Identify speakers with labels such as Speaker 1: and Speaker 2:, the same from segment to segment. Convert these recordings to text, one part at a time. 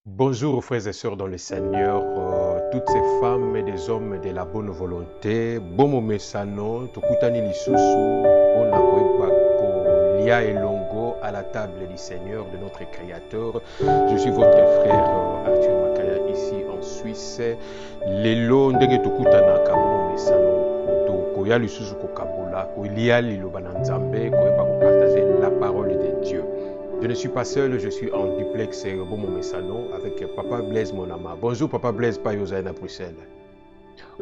Speaker 1: Bonjour frères et sœurs dans le Seigneur, toutes ces femmes et des hommes de la bonne volonté. Bomo mesano, tokutani lisusu, ona koeba lia elongo à la table du Seigneur, de notre Créateur. Je suis votre frère Arthur Makaya ici en Suisse. Lelo ndenge tokutana ka bomo mesano, koya lisusu kokabola, kolia liloba na Nzambe, koeba partager la parole de Dieu. Je ne suis pas seul, je suis en duplex Bomo Messano avec Papa Blaise Monama. Bonjour Papa Blaise Payozaina Bruxelles.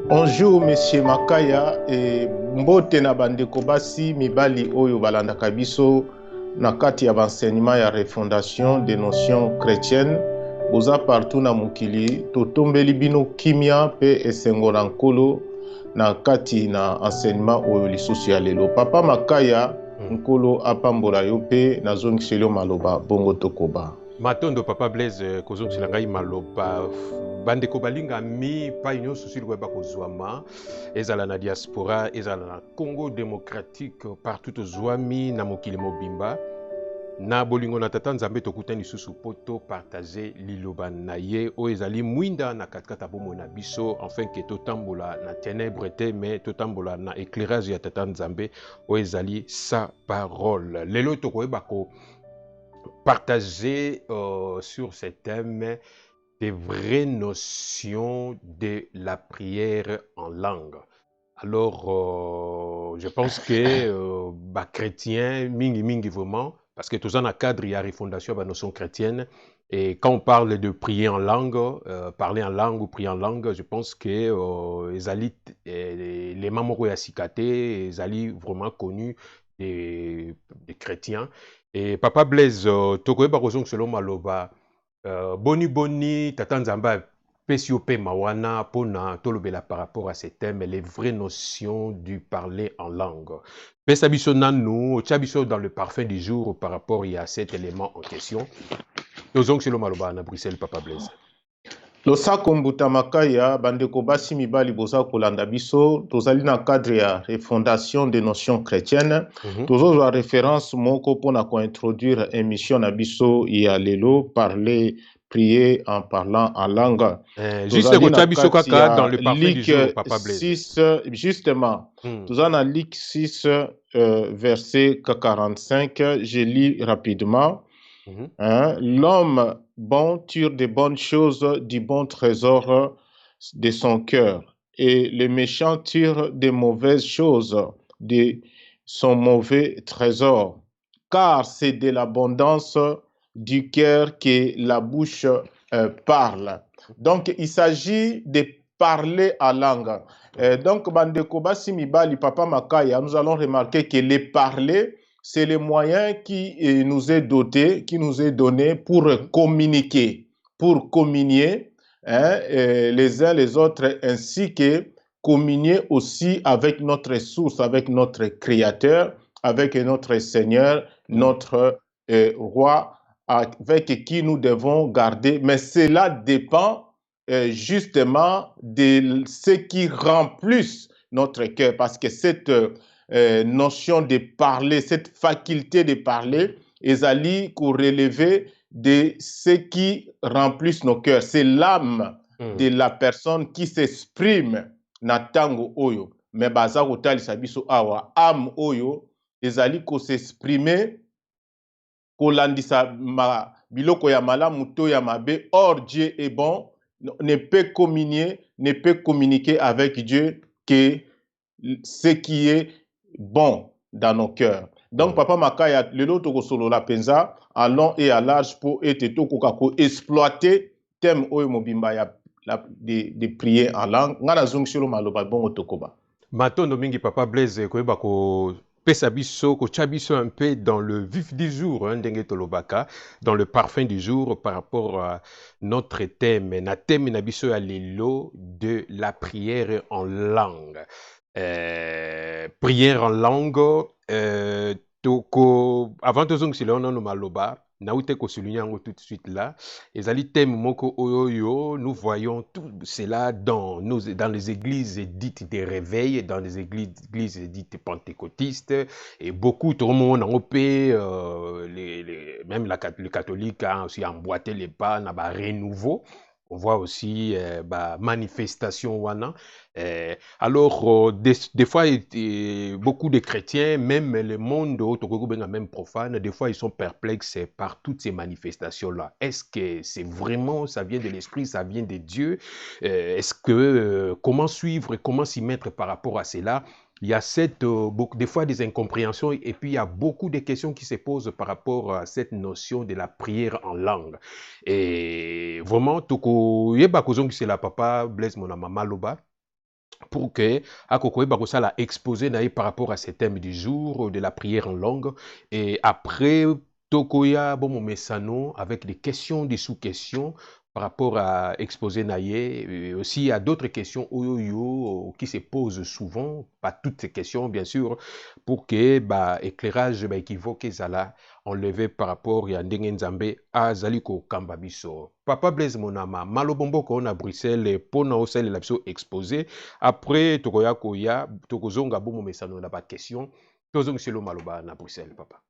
Speaker 2: Bonjour Monsieur Makaya et mbote na bandeko basi mibali oyo balandaka biso na kati ya enseignement ya refondation des notions chrétiennes boza partout na mokili totombeli bino kimia pe esengo na nkolo na kati na enseignement oyo lisusu ya lelo. Papa Makaya nkolo apambola yo pe nazongiseli yo maloba bongo tokoba.
Speaker 1: Matondo Papa Blaise kozongisela ngai maloba bandeko balinga mi pa nyonso sili koyeba kozwama ezala na diaspora ezala na Congo démocratique partout ozwami na mokili mobimba na bolingo na tata Nzambe tokutani lisusu poto partager liloba na ye oyo ezali mwinda na katikata bomo na biso enfin ke totambola na ténèbre te mais totambola na éclairage ya tata Nzambe oyo ezali sa parole. Lelo tokoyeba ko partager sur ce thème des vraies notions de la prière en langue. Alors, je pense que chrétien, mingi vraiment, parce que tout ça dans le cadre, il y a une refondation de la notion chrétienne. Et quand on parle de prier en langue, parler en langue ou prier en langue, je pense que les mamans à Sikaté, ils allaient vraiment connus des chrétiens. Et Papa Blaise, Tokoe Barozong selon Maloba, boni, Tata Nzamba, Pesio Pe Mawana, Pona, Tolobela par rapport à ces thèmes, les vraies notions du parler en langue. Pesabiso Nanou, Tchabiso dans le parfum du jour par rapport à cet élément en question. Tozong selon Maloba, à Bruxelles, Papa Blaise.
Speaker 2: Losako mbuta makaya bandeko basi mibali boza kolanda biso tozali na cadre ya refondation des notions chrétiennes tozozwa référence moko mpona kointroduire émission na biso ya lelo parler prier en parlant en langue.
Speaker 1: Juste dans le parfum du jour, Papa Blaise.
Speaker 2: 6, justement, tozali na Luc 6, verset 45, je lis rapidement. L'homme bon tire des bonnes choses du bon trésor de son cœur, et le méchant tire des mauvaises choses de son mauvais trésor, car c'est de l'abondance du cœur que la bouche parle. Donc, il s'agit de parler à langue. Donc, bandeko basi mibali papa Makaya, nous allons remarquer que les parler, c'est le moyen qui nous est doté, qui nous est donné pour communiquer, pour communier les uns les autres, ainsi que communier aussi avec notre source, avec notre Créateur, avec notre Seigneur, notre Roi, avec qui nous devons garder. Mais cela dépend justement de ce qui remplisse notre cœur, parce que cette notion de parler, cette faculté de parler, ezali corrélevée de ce qui remplisse nos cœurs. C'est l'âme de la personne qui s'exprime na tango oyo. Mais baza kotalisa biso awa, âme oyo, ezali ko s'exprimer, kolandisa biloko ya malamu to ya mabe. Or, Dieu est bon, ne peut communiquer avec Dieu que ce qui est bon dans nos cœurs. Donc, Papa Makaya, lelo toko solo la penza, à long et à large pour être toko kako exploiter thème oyo mobimba ya de prier en langue. Ngana zongshiro maloba bongo tokoba.
Speaker 1: Matondo mingi Papa Blaise koyeba ko pesa biso ko chabiso un peu dans le vif du jour, ndenge tolobaka, dans le parfum du jour par rapport à notre thème, na thème na biso ya lelo de la prière en langue. Prière en langue, avant de zong silo no maloba, naute ko souligner yango tout de suite là. Ezali thème moko oyo, nous voyons tout cela dans les églises dites des réveils, dans les églises dites pentecôtistes, et beaucoup, tout le monde en OP, même le catholique a aussi emboîté les pas, n'a pas renouveau. On voit aussi manifestation wana. Alors, des fois, beaucoup de chrétiens, même le monde, même profane, des fois, ils sont perplexes par toutes ces manifestations-là. Est-ce que c'est vraiment, ça vient de l'esprit, ça vient de Dieu? Est-ce que, comment suivre, comment s'y mettre par rapport à cela? Il y a des fois des incompréhensions et puis il y a beaucoup de questions qui se posent par rapport à cette notion de la prière en langue. Et vraiment, c'est la papa Blaise Monama Maloba pour que Akokoye Bakosala exposé par rapport à ce thème du jour de la prière en langue. Et après, Tokoya Bomomesano avec des questions, des sous-questions par rapport à exposer Naye, et aussi il y a d'autres questions qui se posent souvent, pas toutes ces questions bien sûr, pour que éclairage équivoque Zala enlevé par rapport à Ndenge Nzambe à Zaliko Kambabiso. Papa Blaise Monama, Malobombo ko na Bruxelles pona osel la biso exposé. Après Tokoya Koya, Tokozonga Bomomesano na ba question, Tozong selo maloba na Bruxelles papa.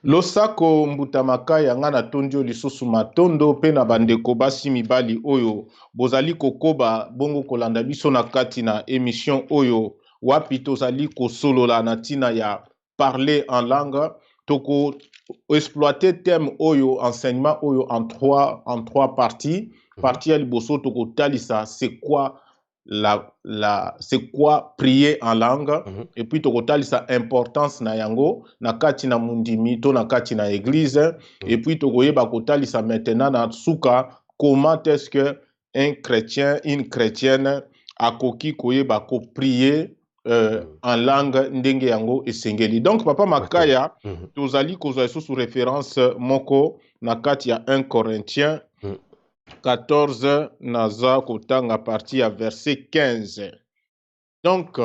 Speaker 2: Losako mbutamaka yanga na tondio lisusu matondo pe na bandeko basi mibali oyo bozali kokoba bongo kolanda biso na kati na émission oyo wapi tozali kosolola na tina ya parler en langue toko exploiter thème oyo enseignement oyo en trois parties. Partie ya liboso toko talisa c'est quoi c'est quoi prier en langue et puis tokotali sa importance na yango na kati na mundimi to na kati na église et puis tokoyeba kotali sa maintenant na suka comment est-ce que un chrétien une chrétienne akoki koyeba ko prier en langue ndenge yango esengeli. Donc papa Makaya tozali kozwa sous référence moko na kati ya 1 Corinthiens 14 naza kotanga partie à verset 15. Donc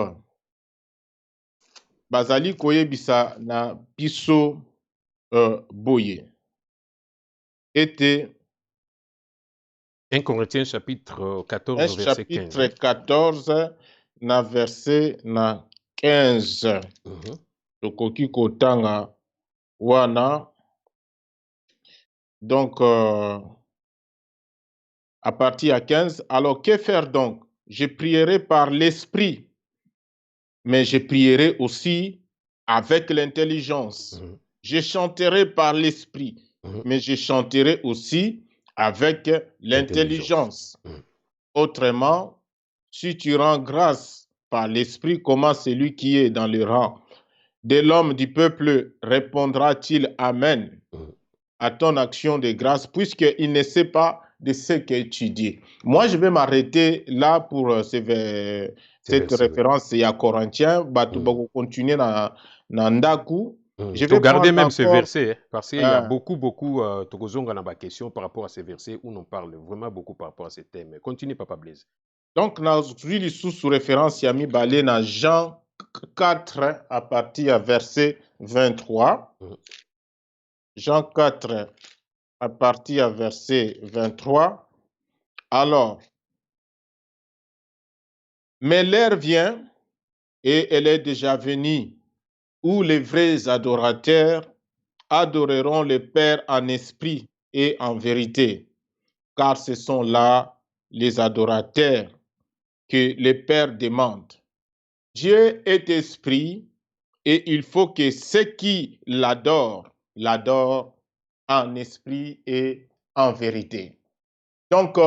Speaker 2: bazali koyebisa na biso boye était
Speaker 1: 1 Corinthiens chapitre 14 verset 15.
Speaker 2: Chapitre 14 na verset na 15. Tokoki kotanga wana. Donc à partir à 15, alors que faire donc? Je prierai par l'esprit, mais je prierai aussi avec l'intelligence. Je chanterai par l'esprit, mais je chanterai aussi avec l'intelligence. Autrement, si tu rends grâce par l'esprit, comment celui qui est dans le rang de l'homme du peuple répondra-t-il Amen à ton action de grâce, puisqu'il ne sait pas de ce que tu dis. Moi, je vais m'arrêter là pour cette référence à Corinthiens. Tu vas continuer dans Ndaku.
Speaker 1: Je vais garder même ce verset, parce qu'il y a beaucoup, questions par rapport à ces versets où on parle vraiment beaucoup par rapport à ces thèmes. Continue, Papa Blaise.
Speaker 2: Donc, nous sous référence, Yami Balé, dans Jean 4, à partir du verset 23. Jean 4, à partir du verset 23. Alors, mais l'heure vient, et elle est déjà venue, où les vrais adorateurs adoreront le Père en esprit et en vérité, car ce sont là les adorateurs que le Père demande. Dieu est esprit, et il faut que ceux qui l'adorent en esprit et en vérité. Donc,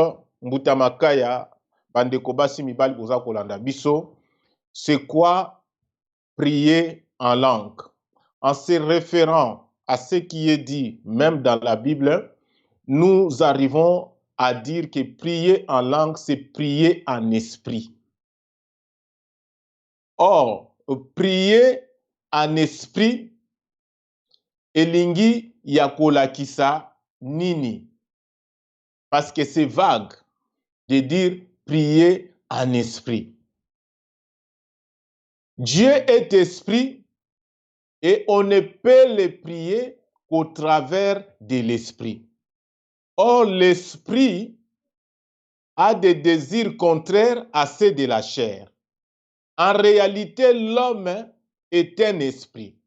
Speaker 2: Mbutamakaya, bandeko basi mibali boza kolanda biso, c'est quoi prier en langue? En se référant à ce qui est dit même dans la Bible, nous arrivons à dire que prier en langue, c'est prier en esprit. Or, prier en esprit, elingi yakolakisa nini? Parce que c'est vague de dire prier en esprit. Dieu est esprit et on ne peut le prier qu'au travers de l'esprit. Or, l'esprit a des désirs contraires à ceux de la chair. En réalité, l'homme est un esprit.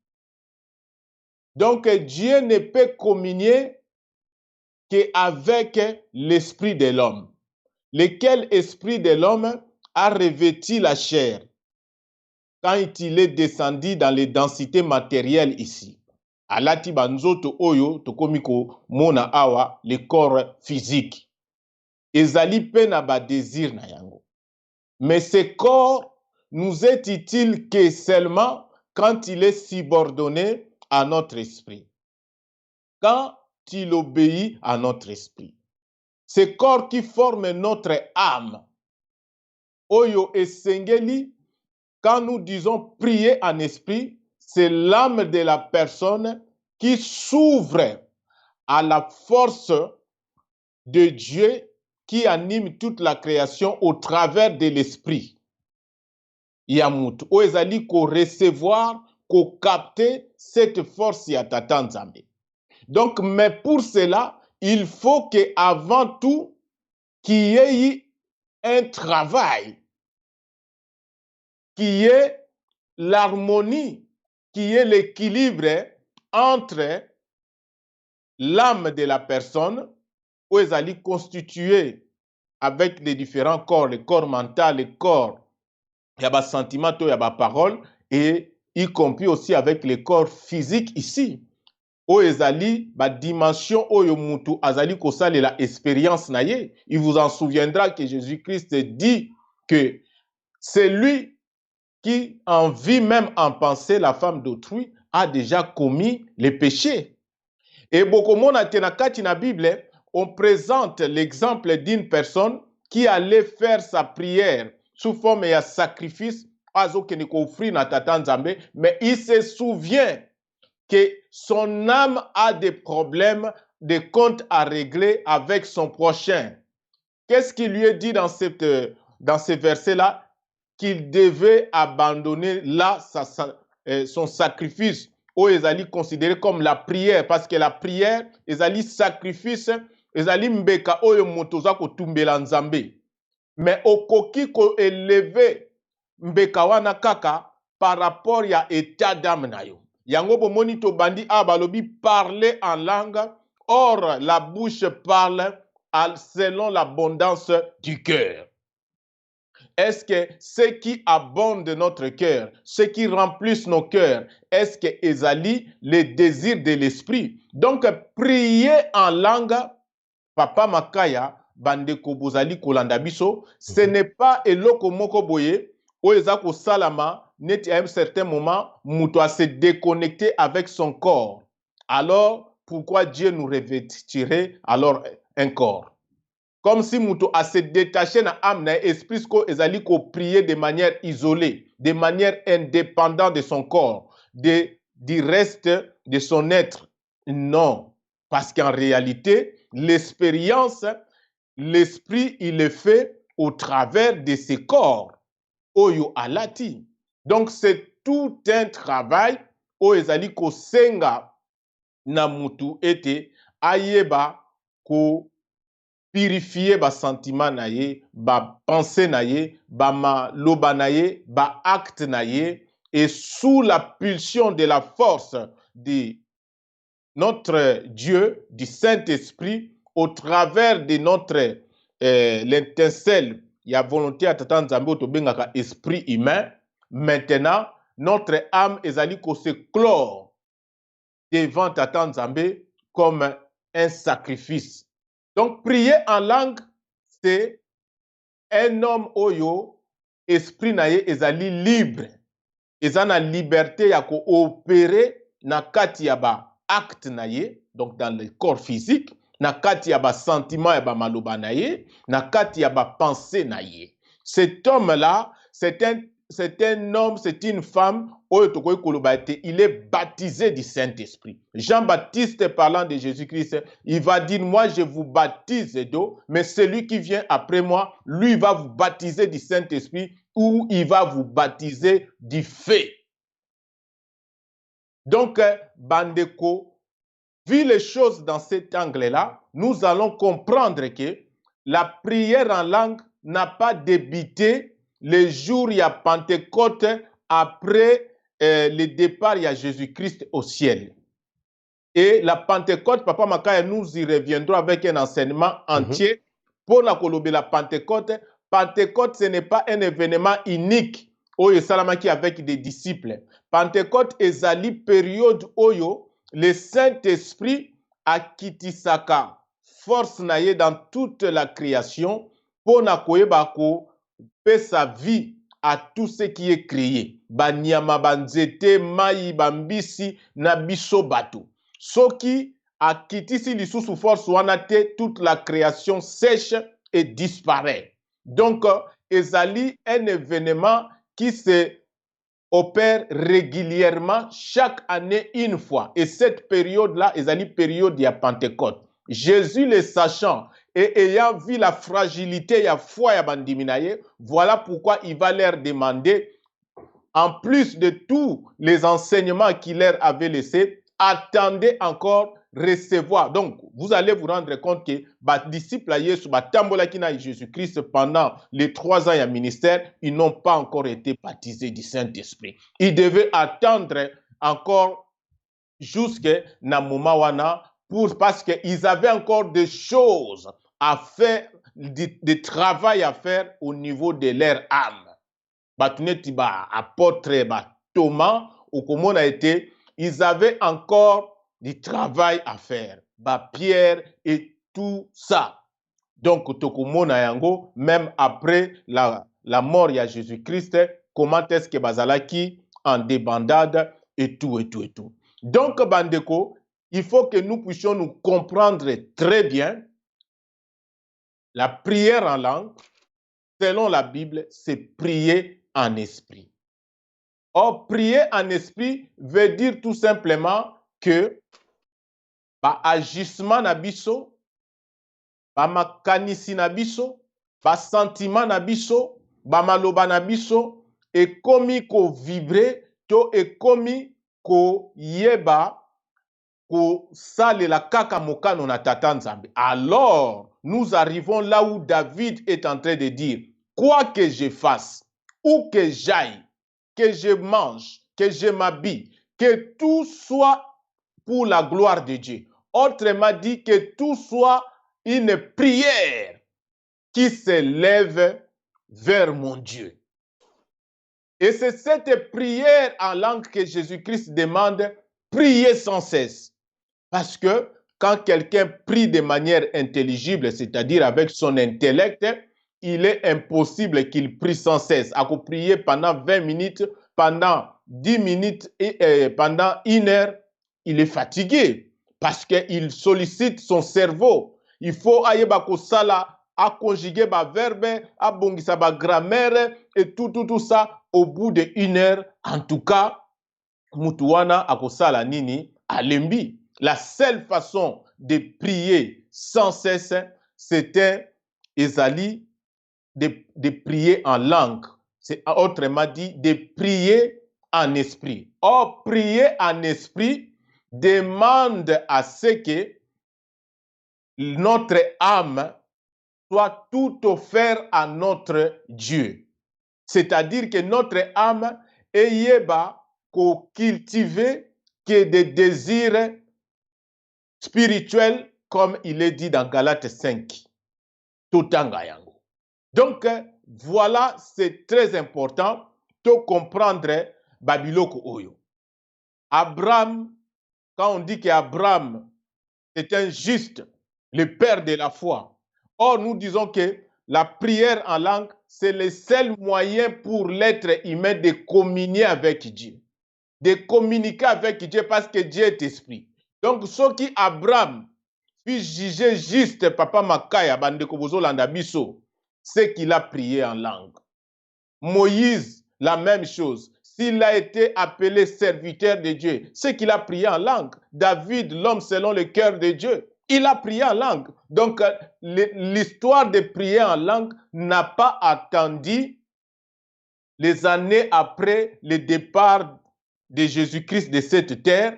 Speaker 2: Donc, Dieu ne peut communier qu'avec l'esprit de l'homme. Lequel esprit de l'homme a revêtu la chair quand il est descendu dans les densités matérielles ici. Alati banzoto oyo tokomiko mona awa le corps physique. Ezali pe na ba désir na yango. Mais ce corps nous est utile que seulement quand il est subordonné à notre esprit. Quand il obéit à notre esprit. Ce corps qui forme notre âme. Oyo esengeli, quand nous disons prier en esprit, c'est l'âme de la personne qui s'ouvre à la force de Dieu qui anime toute la création au travers de l'esprit. Yamut, o ezali ko recevoir, ko capter cette force ya Tata Nzambe. Donc, mais pour cela, il faut qu'avant tout, qu'il y ait un travail, qu'il y ait l'harmonie, qu'il y ait l'équilibre entre l'âme de la personne, où elle est constituée avec les différents corps, le corps mental, le corps, il y a des sentiments, il y a des paroles, et y compris aussi avec le corps physique ici. Où ezali ba dimension oyo mutu azali kosale la expérience na ye. Il vous en souviendra que Jésus-Christ dit que c'est lui qui en vie même en pensée la femme d'autrui a déjà commis les péchés. Et bokomona tenakati na Bible, on présente l'exemple d'une personne qui allait faire sa prière sous forme de sacrifice azokene ko offrir na Tata Nzambe, mais il se souvient que son âme a des problèmes, des comptes à régler avec son prochain. Qu'est-ce qu'il lui est dit dans ces versets-là? Qu'il devait abandonner là son sacrifice, ou ezali considéré comme la prière, parce que la prière, ezali sacrifice, ezali mbeka oyo motoza kotumbela Nzambe. Mais okoki ko élever mbeka wana kaka par rapport ya état d'âme na yo. Yango bomoni to bandi abalobi parler en langue, or la bouche parle selon l'abondance du cœur. Est-ce que ce qui abonde notre cœur, ce qui remplissent nos cœurs, est-ce que ezali les désirs de l'esprit? Donc prier en langue, Papa Makaya, bandeko bozali kolanda biso, ce n'est pas eloko moko boye, o ezako salama, net à un certain moment, muto a se déconnecter avec son corps. Alors, pourquoi Dieu nous revêtirait alors un corps? Comme si muto a se détaché na âme na esprit ko ezali ko prier de manière isolée, de manière indépendante de son corps, du reste de son être. Non, parce qu'en réalité, l'expérience, l'esprit, il est fait au travers de ses corps. Oyo alati. Donc c'est tout un travail o ezali ko senga na mutu ete ayeba ko purifier ba sentiment na ye, ba pensée na ye, ba maloba na ye, ba acte na ye, et sous la pulsion de la force de notre Dieu, du Saint-Esprit, au travers de notre l'étincelle, il y a volonté à Tata Nzambe otobengaka esprit humain. Maintenant, notre âme ezali ko se clore devant Tata Nzambe comme un sacrifice. Donc, prier en langue, c'est un homme oyo, esprit naye ezali libre. Ezana liberté ya ko opérer na kati ya ba acte naye, donc dans le corps physique, na kati ya ba sentiment ya ba maloba naye, na kati ya ba pensée naye. Cet homme-là, c'est un homme, c'est une femme, il est baptisé du Saint-Esprit. Jean-Baptiste parlant de Jésus-Christ, il va dire, moi je vous baptise d'eau, mais celui qui vient après moi, lui va vous baptiser du Saint-Esprit ou il va vous baptiser du feu. Donc, bandeko, vu les choses dans cet angle-là, nous allons comprendre que la prière en langue n'a pas débuté le jour il y a Pentecôte après le départ il y a Jésus-Christ au ciel. Et la Pentecôte, Papa Makaya, nous y reviendrons avec un enseignement entier. Pour la Pentecôte, Pentecôte, ce n'est pas un événement unique oyo salamaki avec des disciples. Pentecôte ezali période oyo le Saint-Esprit akitisaka force naye dans toute la création pour na koyeba ko pesa vie à tout ce qui est créé. Banyama banzete mai bambisi na biso bato. Soki akitisi lisusu force wana te, toute la création sèche et disparaît. Donc, ezali un événement qui se opère régulièrement chaque année une fois. Et cette période-là, ezali période de Pentecôte. Jésus le sachant et ayant vu la fragilité ya foi ya bandiminaye, voilà pourquoi il va leur demander, en plus de tous les enseignements qu'il leur avait laissés, attendez encore recevoir. Donc, vous allez vous rendre compte que les disciples à Jésus-Christ pendant les 3 ans de ministère, ils n'ont pas encore été baptisés du Saint-Esprit. Ils devaient attendre encore jusqu'à Namumawana parce qu'ils avaient encore des choses à faire, des travail à faire au niveau de leur âme. Apôtre Thomas, ou comme on a été, ils avaient encore du travail à faire. Pierre et tout ça. Donc, Tokumona Yango, même après la mort de Jésus-Christ, comment est-ce que Bazalaki en débandade et tout, et tout, et tout. Donc, Bandeko, il faut que nous puissions nous comprendre très bien la prière en langue, selon la Bible, c'est prier en esprit. Or, prier en esprit veut dire tout simplement que agissement na biso, makanisi na biso, sentiment na biso, maloba na biso, ekomi ko vibrer, to ekomi ko yeba, ko salela kaka mokano na tata nzambe. Alors, nous arrivons là où David est en train de dire, quoi que je fasse, où que j'aille, que je mange, que je m'habille, que tout soit pour la gloire de Dieu. Autrement dit, que tout soit une prière qui s'élève vers mon Dieu. Et c'est cette prière en langue que Jésus-Christ demande, prier sans cesse. Parce que quand quelqu'un prie de manière intelligible, c'est-à-dire avec son intellect, il est impossible qu'il prie sans cesse. À prier pendant 20 minutes, pendant 10 minutes et pendant 1 heure, il est fatigué parce qu'il sollicite son cerveau. Il faut aller sala, à conjuguer ba verbe, à bongisa ba grammaire et tout ça au bout de 1 heure. En tout cas, mutuana akosala nini alembi. La seule façon de prier sans cesse, c'était Ezali de prier en langue. C'est autrement dit, de prier en esprit. Or, prier en esprit demande à ce que notre âme soit tout offert à notre Dieu. C'est-à-dire que notre âme ait cultiver que des désirs spirituel, comme il est dit dans Galates 5. Donc, voilà, c'est très important de comprendre Babiloko Oyo. Abraham, quand on dit qu'Abraham est un juste, le père de la foi. Or, nous disons que la prière en langue, c'est le seul moyen pour l'être humain de communier avec Dieu. De communiquer avec Dieu parce que Dieu est esprit. Donc, ce qui Abraham puis juger juste Papa Makaya bandeko bozolanda biso, c'est qu'il a prié en langue. Moïse, la même chose. S'il a été appelé serviteur de Dieu, c'est qu'il a prié en langue. David, l'homme selon le cœur de Dieu, il a prié en langue. Donc, l'histoire de prier en langue n'a pas attendu les années après le départ de Jésus-Christ de cette terre.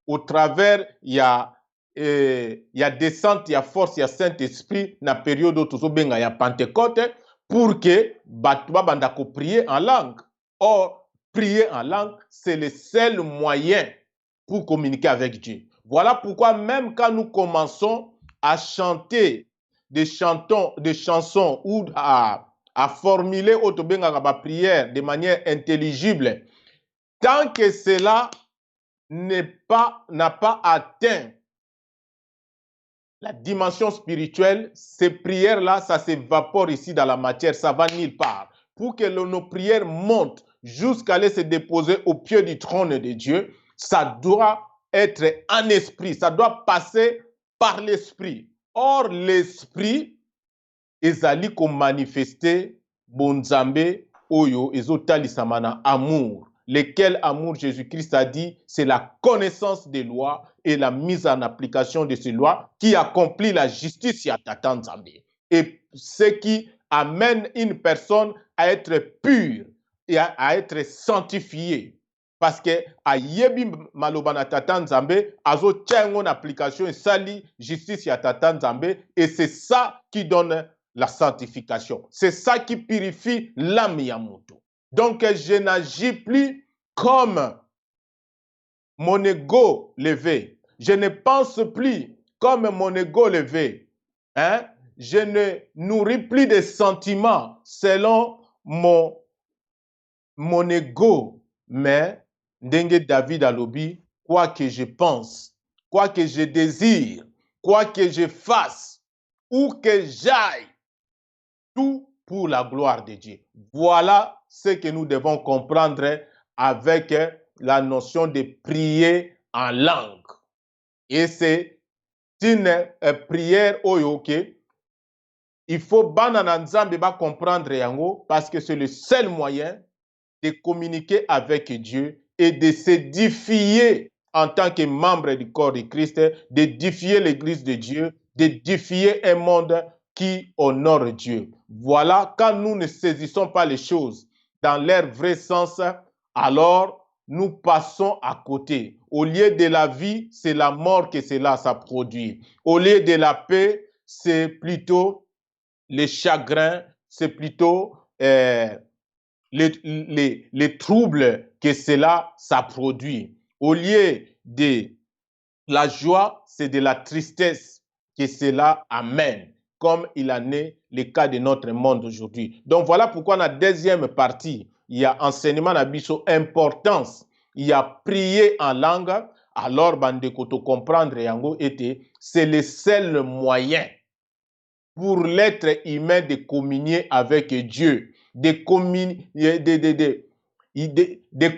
Speaker 2: Au travers, il y a il y a descente, il y a force, il y a Saint-Esprit na période où il y a Pentecôte pour que Batouba Bandako prier en langue. Or, prier en langue, c'est le seul moyen pour communiquer avec Dieu. Voilà pourquoi même quand nous commençons à chanter des chansons ou à formuler la prière de manière intelligible, tant que cela n'a pas atteint la dimension spirituelle, ces prières-là, ça s'évapore ici dans la matière, ça va nulle part. Pour que nos prières montent jusqu'à aller se déposer au pied du trône de Dieu, ça doit être en esprit, ça doit passer par l'esprit. Or, l'esprit, ezali ko manifester bonzambe oyo ezotalisama na amour. Lequel amour Jésus-Christ a dit, c'est la connaissance des lois et la mise en application de ces lois qui accomplit la justice ya Tata Nzambe. Et ce qui amène une personne à être pure et à être sanctifiée. Parce que a yebi malobana Tata Nzambe, azo tchengo en application et sali justice ya Tata Nzambe, et c'est ça qui donne la sanctification. C'est ça qui purifie l'âme yamoto. Donc, je n'agis plus comme mon ego levé. Je ne pense plus comme mon ego levé. Hein? Je ne nourris plus de sentiments selon mon ego. Mais, Dengue David Alobi, quoi que je pense, quoi que je désire, quoi que je fasse, où que j'aille, tout pour la gloire de Dieu. Voilà ce que nous devons comprendre avec la notion de prier en langue. Et c'est une prière oyoke. Il faut banana nzambe ba comprendre yango parce que c'est le seul moyen de communiquer avec Dieu et de s'édifier en tant que membre du corps de Christ, d'édifier l'Église de Dieu, d'édifier un monde qui honore Dieu. Voilà, quand nous ne saisissons pas les choses dans leur vrai sens, alors nous passons à côté. Au lieu de la vie, c'est la mort que cela ça produit. Au lieu de la paix, c'est plutôt les chagrins, c'est plutôt les troubles que cela ça produit. Au lieu de la joie, c'est de la tristesse que cela amène, comme il en est le cas de notre monde aujourd'hui. Donc voilà pourquoi dans la deuxième partie, il y a enseignement d'abisso importance, il y a prier en langue, alors bandeko to comprendre yango était, c'est le seul moyen pour l'être humain de communier avec Dieu, de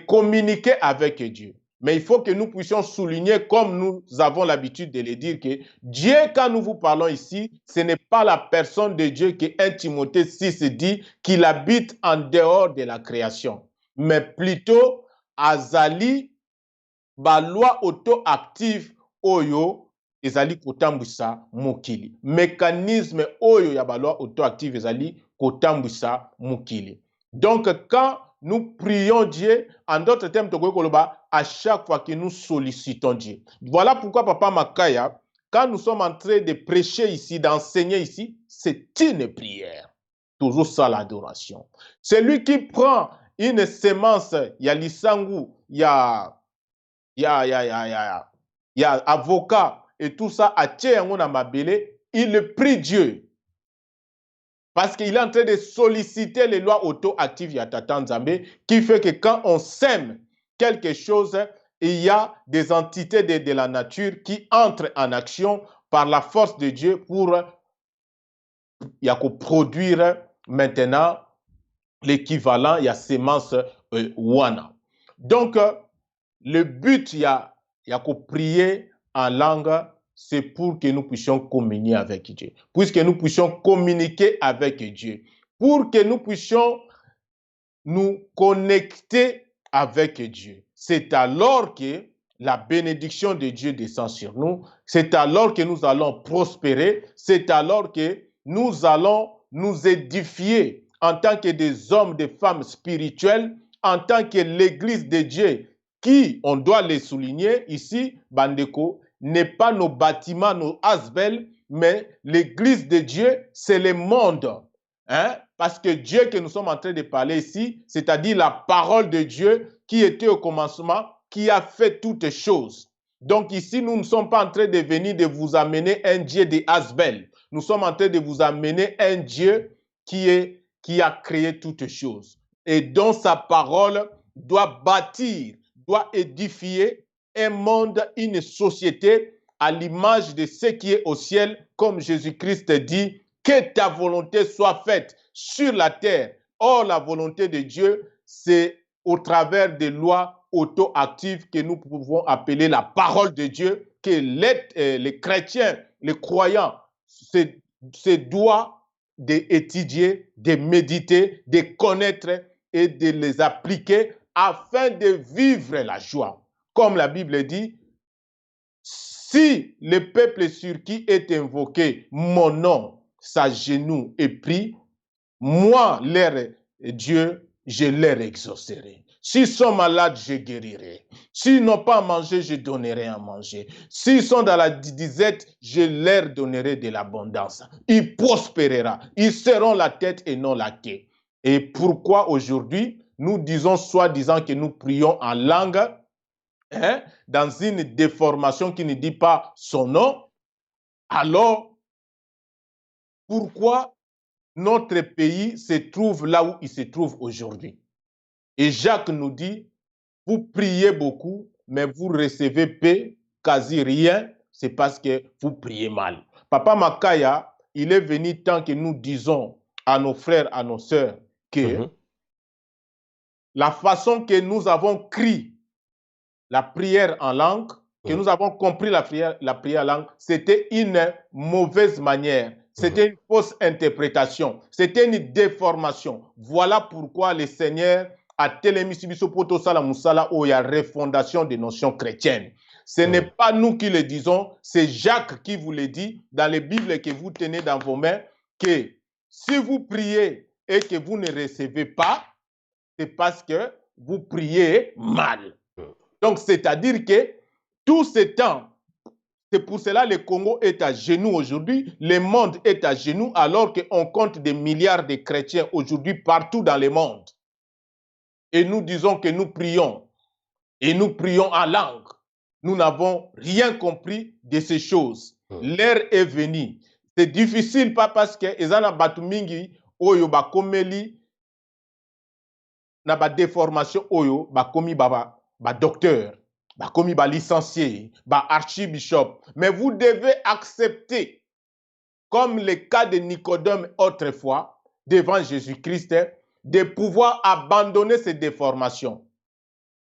Speaker 2: communiquer avec Dieu. Mais il faut que nous puissions souligner, comme nous avons l'habitude de le dire, que Dieu, quand nous vous parlons ici, ce n'est pas la personne de Dieu qui 1 Timothée 6 dit qu'il habite en dehors de la création, mais plutôt azali ba loi auto-active oyo ezali kotambwisa mokili. Mécanisme oyo ya ba loi auto-active ezali kotambwisa mokili. Donc quand nous prions Dieu, en d'autres termes, à chaque fois que nous sollicitons Dieu. Voilà pourquoi Papa Makaya, quand nous sommes en train de prêcher ici, d'enseigner ici, c'est une prière. Toujours ça l'adoration. Celui qui prend une sémence, il y a l'Isangu, il y a avocat et tout ça, il prie Dieu. Parce qu'il est en train de solliciter les lois auto-actives ya Tata Nzambe, qui fait que quand on sème quelque chose, il y a des entités de la nature qui entrent en action par la force de Dieu pour produire maintenant l'équivalent, il y a sémence wana. Donc, le but, il y a prier en langue, c'est pour que nous puissions communier avec Dieu. Puisque nous puissions communiquer avec Dieu. Pour que nous puissions nous connecter avec Dieu. C'est alors que la bénédiction de Dieu descend sur nous. C'est alors que nous allons prospérer. C'est alors que nous allons nous édifier en tant que des hommes, des femmes spirituelles, en tant que l'Église de Dieu, qui, on doit les souligner ici, Bandeko, n'est pas nos bâtiments, nos asbels, mais l'église de Dieu, c'est le monde. Hein? Parce que Dieu que nous sommes en train de parler ici, c'est-à-dire la parole de Dieu qui était au commencement, qui a fait toutes choses. Donc ici, nous ne sommes pas en train de venir de vous amener un Dieu des asbels. Nous sommes en train de vous amener un Dieu qui a créé toutes choses. Et dont sa parole doit bâtir, doit édifier un monde, une société à l'image de ce qui est au ciel, comme Jésus-Christ dit, que ta volonté soit faite sur la terre. Or, la volonté de Dieu, c'est au travers des lois auto-actives que nous pouvons appeler la parole de Dieu, que les chrétiens, les croyants, se doivent d'étudier, de méditer, de connaître et de les appliquer afin de vivre la joie. Comme la Bible dit, si le peuple sur qui est invoqué mon nom s'agenouille et prie, moi, leur Dieu, je leur exaucerai. S'ils sont malades, je guérirai. S'ils n'ont pas à manger, je donnerai à manger. S'ils sont dans la disette, je leur donnerai de l'abondance. Ils prospéreront. Ils seront la tête et non la queue. Et pourquoi aujourd'hui, nous disons soi-disant que nous prions en langue, hein, dans une déformation qui ne dit pas son nom, alors pourquoi notre pays se trouve là où il se trouve aujourd'hui? Et Jacques nous dit, vous priez beaucoup, mais vous recevez peu, quasi rien, c'est parce que vous priez mal. Papa Makaya, il est venu tant que nous disons à nos frères, à nos sœurs, que la façon que nous avons crié la prière en langue, que nous avons compris la prière en langue, c'était une mauvaise manière. C'était une fausse interprétation. C'était une déformation. Voilà pourquoi le Seigneur a télémis biso sala musala où il y a refondation des notions chrétiennes. Ce n'est pas nous qui le disons, c'est Jacques qui vous le dit dans les Bibles que vous tenez dans vos mains, que si vous priez et que vous ne recevez pas, c'est parce que vous priez mal. Donc, c'est-à-dire que tout ce temps, c'est pour cela que le Congo est à genoux aujourd'hui, le monde est à genoux, alors qu'on compte des milliards de chrétiens aujourd'hui partout dans le monde. Et nous disons que nous prions, et nous prions en langue. Nous n'avons rien compris de ces choses. L'heure est venue. C'est difficile, pas parce que ezana batu mingi oyo bakomeli na ba déformation oyo bakomi ba docteur, bakomi ba licencié, ba archibishop, mais vous devez accepter, comme le cas de Nicodème autrefois devant Jésus-Christ, de pouvoir abandonner ces déformations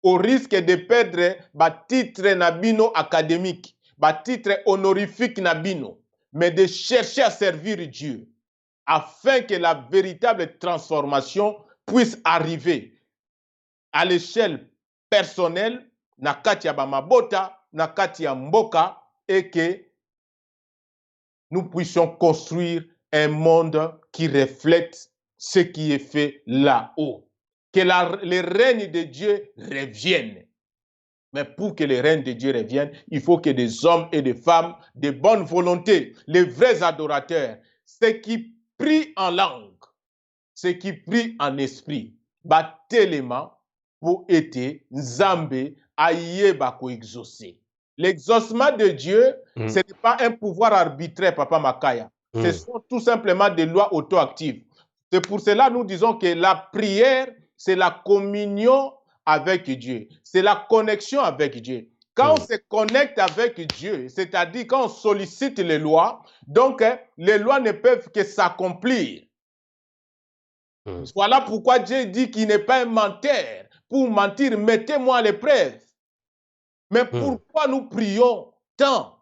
Speaker 2: au risque de perdre ba titre nabino académique, ba titre honorifique nabino, mais de chercher à servir Dieu afin que la véritable transformation puisse arriver à l'échelle personnelle, na kati ya bamabota, na kati ya mboka, et que nous puissions construire un monde qui reflète ce qui est fait là-haut. Que le règne de Dieu revienne. Mais pour que le règne de Dieu revienne, il faut que des hommes et des femmes de bonne volonté, les vrais adorateurs, ceux qui prient en langue, ceux qui prient en esprit, batelema pour être Nzambe ayeba ko exaucer. L'exaucement de Dieu, ce n'est pas un pouvoir arbitraire, Papa Makaya. Ce sont tout simplement des lois auto-actives. C'est pour cela que nous disons que la prière, c'est la communion avec Dieu. C'est la connexion avec Dieu. Quand on se connecte avec Dieu, c'est-à-dire quand on sollicite les lois, donc les lois ne peuvent que s'accomplir. Voilà pourquoi Dieu dit qu'il n'est pas un menteur. Pour mentir, mettez-moi à l'épreuve. Mais pourquoi nous prions tant,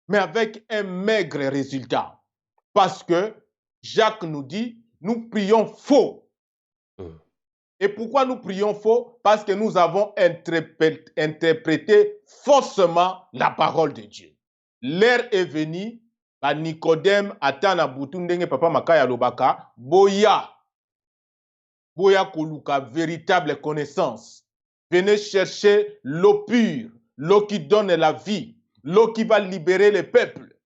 Speaker 2: mais avec un maigre résultat? Parce que Jacques nous dit, nous prions faux. Et pourquoi nous prions faux? Parce que nous avons interprété faussement la parole de Dieu. L'heure est venue, à Nicodème, Atana Boutundenge, Papa Makaya Lobaka, Boya Koluka, véritable connaissance. Venez chercher l'eau pure, l'eau qui donne la vie. l'eau qui va libérer le peuple.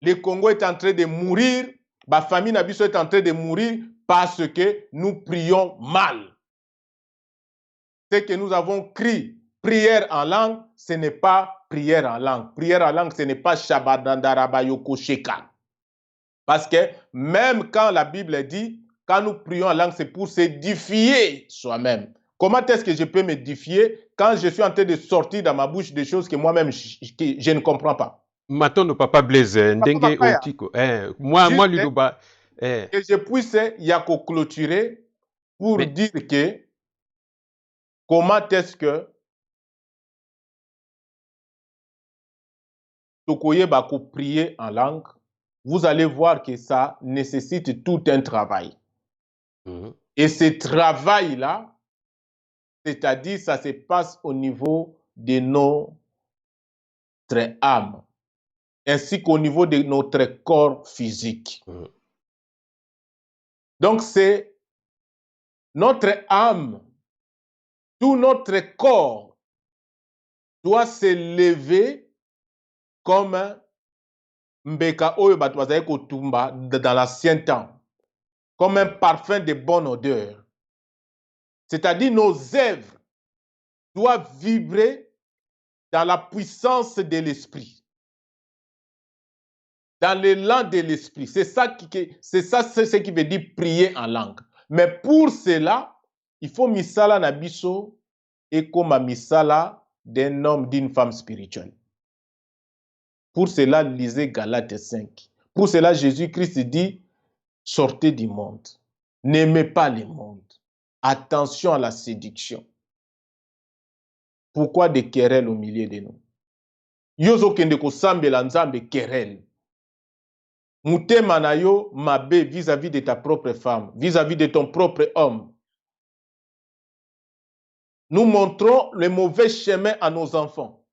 Speaker 2: Le Congo est en train de mourir, la famille Nabiso est en train de mourir parce que nous prions mal. Ce que nous avons crié, prière en langue, ce n'est pas prière en langue. Prière en langue, ce n'est pas Shabadandarabayoko Sheka. Parce que même quand la Bible dit, quand nous prions en langue, c'est pour s'édifier soi-même. Comment est-ce que je peux m'édifier quand je suis en train de sortir dans ma bouche des choses que moi-même, je ne comprends pas?
Speaker 1: Matondo Papa Blaise, Ndenge Otiko. Moi, Ludoba.
Speaker 2: Que je puisse yako clôturer pour dire que comment est-ce que Tokoye Bako prier en langue, vous allez voir que ça nécessite tout un travail. Et ce travail-là, c'est-à-dire ça se passe au niveau de notre âme, ainsi qu'au niveau de notre corps physique. Donc c'est notre âme, tout notre corps doit s'élever comme mbeka oyo bato bazali kotumba dans l'ancien temps, comme un parfum de bonne odeur. C'est-à-dire nos œuvres doivent vibrer dans la puissance de l'esprit, dans l'élan de l'esprit. C'est ce qui veut dire prier en langue. Mais pour cela, il faut misala nabiso et comme misala d'un homme, d'une femme spirituelle. Pour cela, lisez Galates 5. Pour cela, Jésus-Christ dit, sortez du monde. N'aimez pas le monde. Attention à la séduction. Pourquoi des querelles au milieu de nous? Yozo kende ko sambela nzambe querelle. Mutema na yo mabe vis-à-vis de ta propre femme, vis-à-vis de ton propre homme. Nous montrons le mauvais chemin à nos enfants.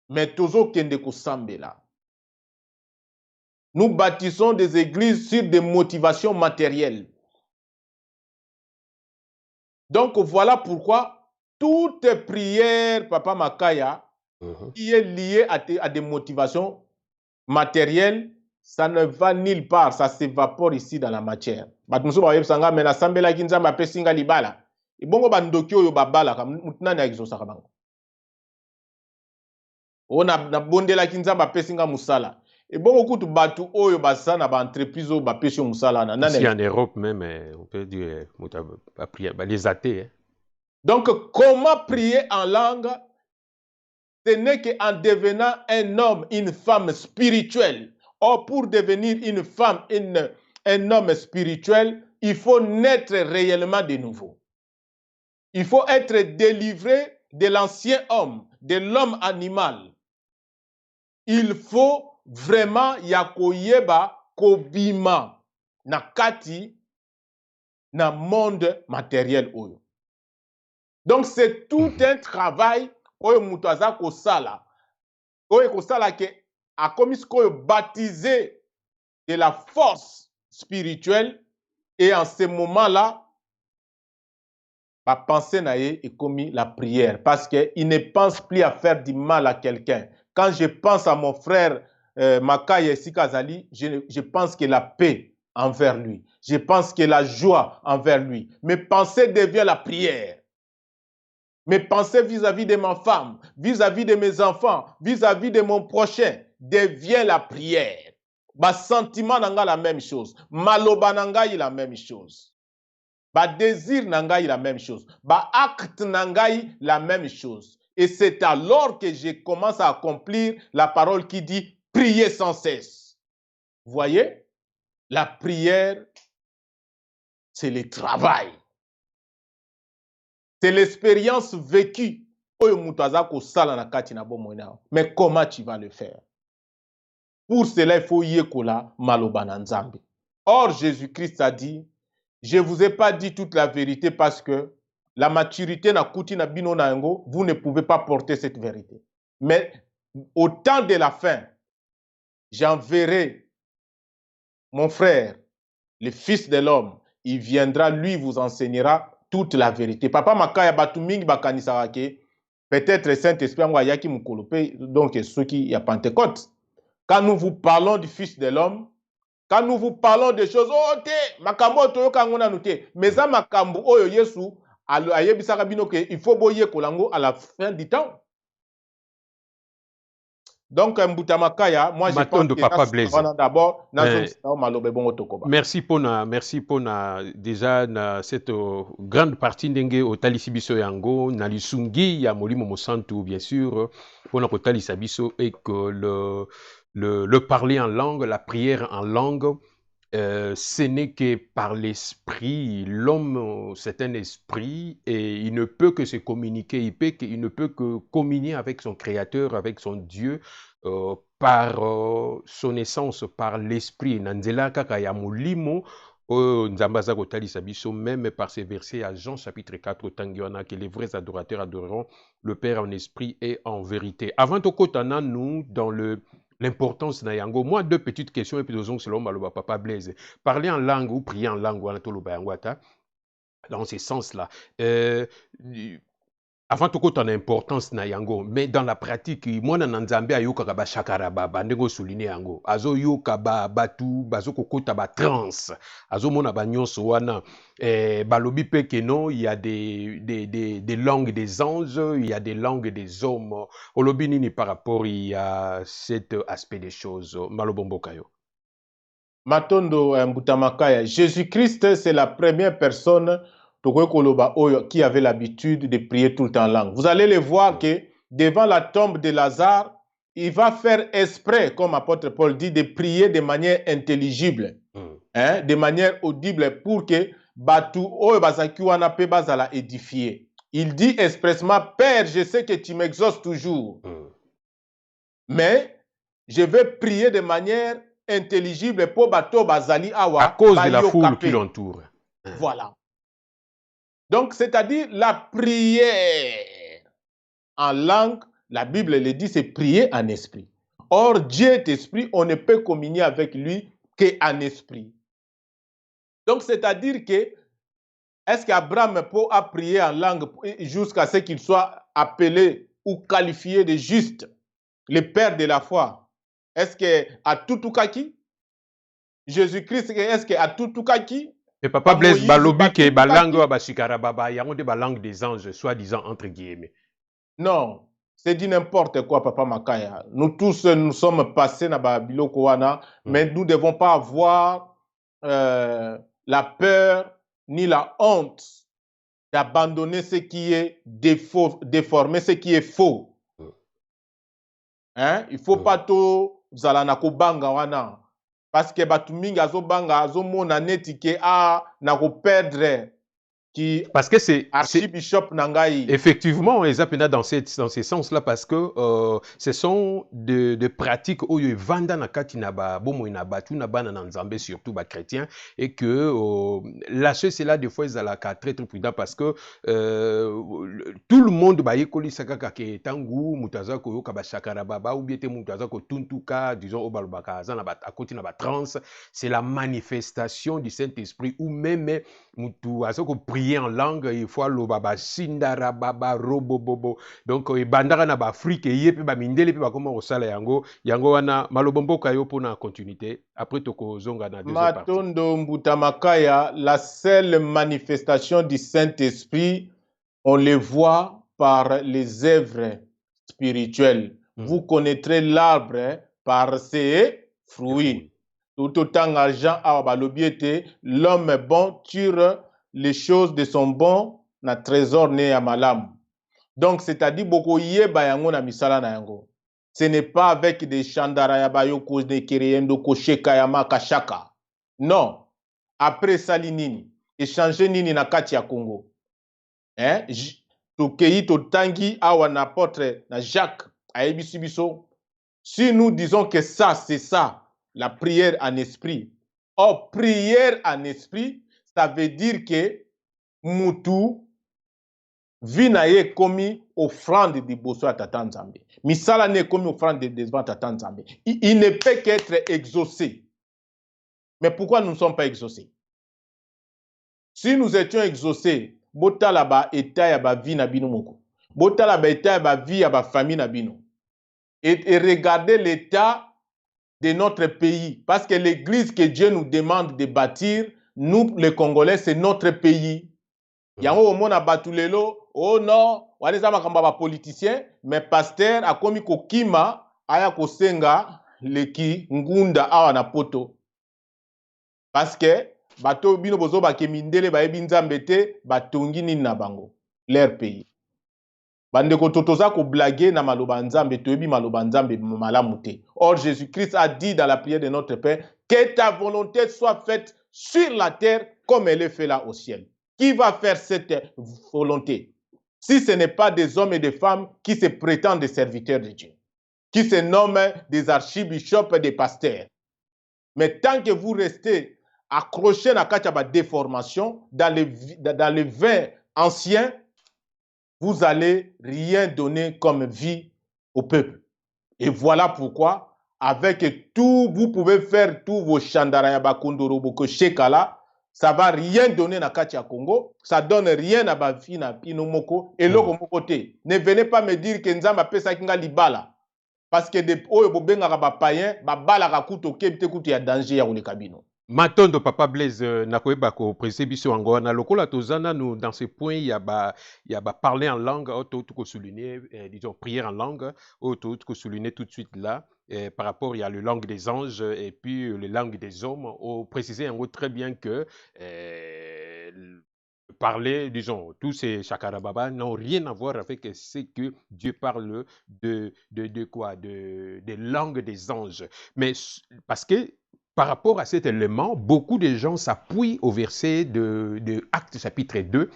Speaker 2: Mais tozo kende ko sambela. Nous bâtissons des églises sur des motivations matérielles. Donc voilà pourquoi toute prière, Papa Makaya, qui est liée à des motivations matérielles, ça ne va nulle part, ça s'évapore ici dans la matière. Et bon, beaucoup de bateaux, oyo basa na ba entreprise oyo ba pêche musala na.
Speaker 1: Ici en Europe même, on peut dire les athées.
Speaker 2: Donc, comment prier en langue? Ce n'est qu'en devenant un homme, une femme spirituelle. Or, pour devenir une femme, un homme spirituel, il faut naître réellement de nouveau. Il faut être délivré de l'ancien homme, de l'homme animal. Il faut vraiment yakoyeba kobima na kati na monde matériel oyo. Donc c'est tout un travail oyo mutu aza kosala oyo kosala ke akomis koyo baptisé de la force spirituelle, et en ce moment-là ma pensée na ye est commis la prière, parce que il ne pense plus à faire du mal à quelqu'un. Quand je pense à mon frère Makaya Sikazali, je pense que la paix envers lui. Je pense que la joie envers lui. Mes pensées deviennent la prière. Mes pensées vis-à-vis de ma femme, vis-à-vis de mes enfants, vis-à-vis de mon prochain, devient la prière. Ba sentiment nanga la même chose. Maloba nanga la même chose. Ba désir nanga la même chose. Ba acte nanga la même chose. Et c'est alors que je commence à accomplir la parole qui dit prier sans cesse. Vous voyez? La prière, c'est le travail. C'est l'expérience vécue. Mais comment tu vas le faire? Pour cela, il faut yekola maloba nzambe. Or, Jésus-Christ a dit, je ne vous ai pas dit toute la vérité parce que la maturité na kuti na bino na yango, vous ne pouvez pas porter cette vérité. Mais au temps de la fin, j'enverrai mon frère, le Fils de l'homme. Il viendra, lui vous enseignera toute la vérité. Papa Makaya batumingi bakanisarake, Peut-être le Saint-Esprit a yaki mukolope, donc ceux qui y a Pentecôte. Quand nous vous parlons du Fils de l'homme, quand nous vous parlons des choses, oh te, makambo toyo kangona nute, mais ça makambo oyo Yesu, ayebisaka bino que il faut boyer kolango à la fin du temps. Donc, Mbutamakaya, moi je pense que
Speaker 1: Papa Blaise.
Speaker 2: D'abord,
Speaker 1: merci pour déjà na cette grande partie ndenge otalisi biso yango na lisungi ya molimo mosantu bien sûr pour na kotalisa biso et que le parler en langue, la prière en langue, ce n'est que par l'esprit. L'homme, c'est un esprit et il ne peut que se communiquer, il ne peut que communier avec son Créateur, avec son Dieu, par son essence, par l'esprit. Nanzela kaka ya molimo, Nzambaza kotalisa biso, même par ces versets à Jean chapitre 4, Tangiona, que les vrais adorateurs adoreront le Père en esprit et en vérité. Avant de kotana, nous, dans l'importance na yango. Moi, deux petites questions et puis deux selon Maloba Papa Blaise. Parler en langue ou prier en langue, dans ce sens-là. Avant tout cas, en importance na yango, mais dans la pratique, moi na Nzambe ayoka ba shakaraba, bandego souligner yango. Azo yoka ba batu, bazo kokota ba trans. Azo mona ba nyonso wana. Balobi pe que non, il y a des langues des anges, il y a des langues des hommes. Olobi nini par rapport à cet aspect des choses. Malobombo kayo.
Speaker 2: Matondo Mbutamakaya, Jésus-Christ, c'est la première personne qui avait l'habitude de prier tout le temps en langue. Vous allez le voir que devant la tombe de Lazare, il va faire exprès, comme apôtre Paul dit, de prier de manière intelligible, de manière audible pour que Batu Bazala édifier. Il dit expressement, Père, je sais que tu m'exauces toujours, mais je vais prier de manière intelligible pour Bato Bazali Awa.
Speaker 1: À cause de la foule qui l'entoure.
Speaker 2: Voilà. Donc, c'est-à-dire la prière en langue, la Bible le dit, c'est prier en esprit. Or, Dieu est esprit, on ne peut communier avec lui qu'en esprit. Donc, c'est-à-dire que, est-ce qu'Abraham peut prier en langue jusqu'à ce qu'il soit appelé ou qualifié de juste, le père de la foi? Est-ce qu'à Tutukaki? Jésus-Christ, est-ce qu'à Tutukaki?
Speaker 1: Et Papa Blaise balobi ke balangue wa bashikara baba yango de balangue des anges soi-disant entre guillemets.
Speaker 2: Non, c'est dit n'importe quoi Papa Makaya. Nous tous nous sommes passés na biloko wana, mais nous ne devons pas avoir la peur ni la honte d'abandonner ce qui est déformé, ce qui est faux. Hein? Il faut pas tout zala banga wana. Parce que batuminga azo banga azo mona neti ke na ko perdre qui
Speaker 1: parce que c'est
Speaker 2: archibishop Nangai.
Speaker 1: Effectivement, exactement dans ce sens-là, parce que ce sont de pratiques où il vanda na kati na ba bomo ina batu na bana na Nzambe surtout ba chrétiens et que la chose c'est là des fois ils allaient très très prudent parce que tout le monde ba yekoli sakaka ke tangu mutaza ko yoka ba shakara baba ou bien te mutaza ko tuntuka disons au balbaka za na ba akoti na ba trans, c'est la manifestation du Saint-Esprit ou même mutu azako prier en langue, il faut le baba sindara baba robobobo. Donc bandara na ba Afrique yepe ba mindele pe ba comment osala yango wana malobombo kayo pour na continuité après toko zonga na deuxième partie.
Speaker 2: Matondo Mbutamakaya, la seule manifestation du Saint-Esprit, on le voit par les œuvres spirituelles. Vous connaîtrez l'arbre par ses fruits. Tout autant argent à balobiete, l'homme bon tire les choses de son bon na trésor né à malam. Donc, c'est-à-dire, beaucoup yeba yango na misala na yango. Ce n'est pas avec des chandara yabayo cause de kereyendo kosheka yama kashaka. Non. Après sali nini, échanger nini na kati ya Congo. Hein? Tokei totangi awa na apôtre na Jacques ayebi biso. Si nous disons que ça, c'est ça, la prière en esprit. Or, prière en esprit, ça veut dire que mutu vinaye komi offrande de bosso à Tata Nzambe. Misala ne komi offrande devant Tata Nzambe. Il ne peut qu'être exaucé. Mais pourquoi nous ne sommes pas exaucés? Si nous étions exaucés, bota là-bas eta ya ba vina binumoko. botala ba état ba vie ya ba famille na bino. Et regardez l'état de notre pays. Parce que l'église que Dieu nous demande de bâtir, nous, les Congolais, c'est notre pays. Yango omona batulelo, oh non, waneza makamba ba politicien, mais pasteur a komi kokima, aya kosenga, leki ngunda awa na poto. Parce que, bato bino bozo bakemindele ba ebinzambe te, batongi nini na bango, leur pays. Bandeko totoza ko blaguer na maloba nzambe, toyebi maloba nzambe malamu te. Or, Jésus-Christ a dit dans la prière de notre Père, que ta volonté soit faite sur la terre comme elle est faite là au ciel. Qui va faire cette volonté? Si ce n'est pas des hommes et des femmes qui se prétendent des serviteurs de Dieu, qui se nomment des archibishops et des pasteurs. Mais tant que vous restez accrochés à la déformation, dans les vins anciens, vous allez rien donner comme vie au peuple. Et voilà pourquoi, avec tout, vous pouvez faire tous vos chandaraya bakundoroboko shekala, ça va rien donner na Katia Congo, ça donne rien à Bafina Pinomoko et l'Okomoko te. Ne venez pas me dire que Nzamba pesa kinga libala. Parce que des oyo bobenga ba païen, ba bala ka kuto kebte kuto ya danger ya ule kabino.
Speaker 1: Matondo Papa Blaise nakoyeba ko préciser biso ango na lokola tozana nous dans ce point il y a parler en langue auto tout souligner disons prière en langue auto tout souligner tout de suite là par rapport il y a le langue des anges et puis le langue des hommes au préciser en gros très bien que parler, disons, tous ces chakarababa n'ont rien à voir avec ce que Dieu parle de quoi, des langues des anges. Mais parce que par rapport à cet élément, beaucoup de gens s'appuient au verset de Actes chapitre 2.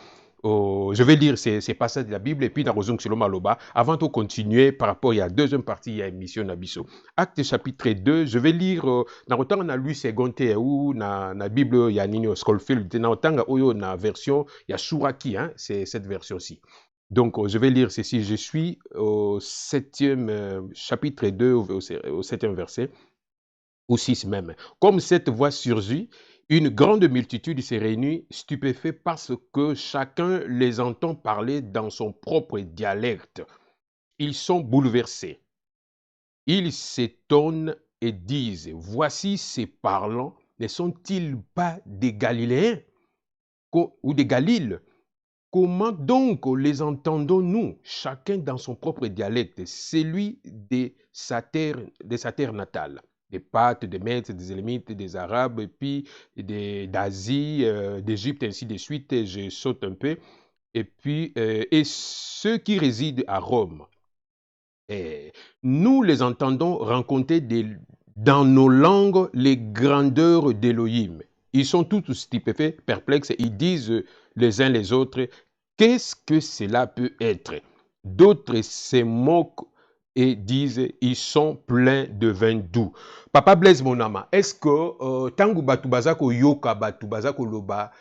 Speaker 1: Je vais lire ces passages de la Bible et puis dans Rosung Silomaloba. Avant de continuer, par rapport, il y a deuxième partie, il y a une mission Nabiso. Actes chapitre 2, je vais lire, dans autant on a lu seconde ou dans la Bible, il y a Nino Schofield, dans autant on a version, il y a Suraki, hein, c'est cette version-ci. Donc, je vais lire ceci. Je suis au septième chapitre 2, au septième verset. Ou 6 même. Comme cette voix surgit, une grande multitude s'est réunie, stupéfait parce que chacun les entend parler dans son propre dialecte. Ils sont bouleversés. Ils s'étonnent et disent, voici ces parlants, ne sont-ils pas des Galiléens ou des Galiles? Comment donc les entendons-nous, chacun dans son propre dialecte, celui de sa terre natale? Des Parthes, des Mèdes, des Élémites, des Arabes, et puis d'Asie, d'Égypte, ainsi de suite. Je saute un peu. Et puis, et ceux qui résident à Rome, nous les entendons raconter dans nos langues les grandeurs d'Élohim. Ils sont tous stupéfaits, perplexes, ils disent les uns les autres, qu'est-ce que cela peut être? D'autres se moquent et disent, ils sont pleins de vin doux. Papa Blaise Monama, est-ce que tangu batu bazako yoka batu bazako loba,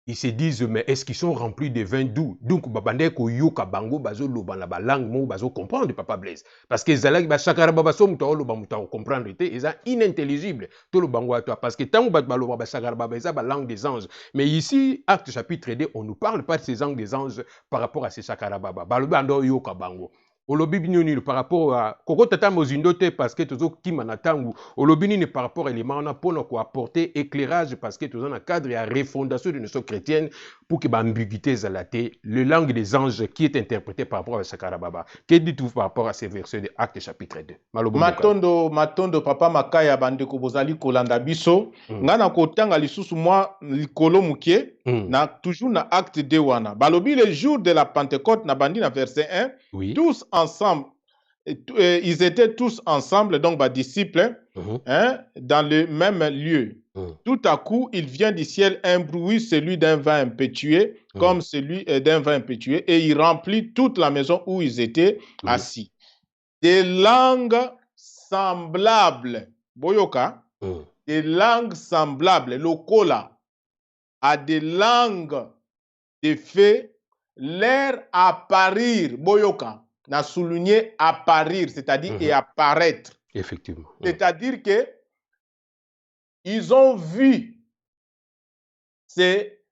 Speaker 1: ils se disent, mais est-ce qu'ils sont remplis de vin doux? Donc, babande ko yoka bango bazo loba na ba langue mo bazo comprendre Papa Blaise. Parce que zalaki ba shakara babaso muta loba muta comprendre te, ils sont inintelligibles tout le bango à toi. Parce que tangu bat baloba ba shakara baba eza ba langue des anges. Mais ici, Acte chapitre 2, on ne parle pas de ces langues des anges par rapport à ces shakara baba. Baloba ando yoka bango. Olobi binoni par rapport à koko tata mozindo te parce que tozo kimana tangu olobi ni par rapport à élément na pour nous apporter éclairage parce que tozo na cadre et à refondation de notion chrétienne pour que ambiguïté zalate le langue des anges qui est interprété par rapport à Sakara Baba. Que dites-vous par rapport à ces versets de Actes chapitre 2?
Speaker 2: Matondo papa makaya bandeko bozali kolanda biso ngana kotanga lisusu moi likolo mukie na toujours na Acte 2 wana balobi le jour de la Pentecôte na bandi na verset 1 oui. Tous ensemble ils étaient tous ensemble donc disciples hein, dans le même lieu. Tout à coup, il vient du ciel un bruit, celui d'un vin impétueux, comme celui d'un vin impétueux, et il remplit toute la maison où ils étaient assis. Des langues semblables, boyoka, des langues semblables, lokola, à des langues de feu, l'air apparir, boyoka, n'a souligné apparir, c'est-à-dire et apparaître.
Speaker 1: Effectivement.
Speaker 2: C'est-à-dire que ils ont vu ces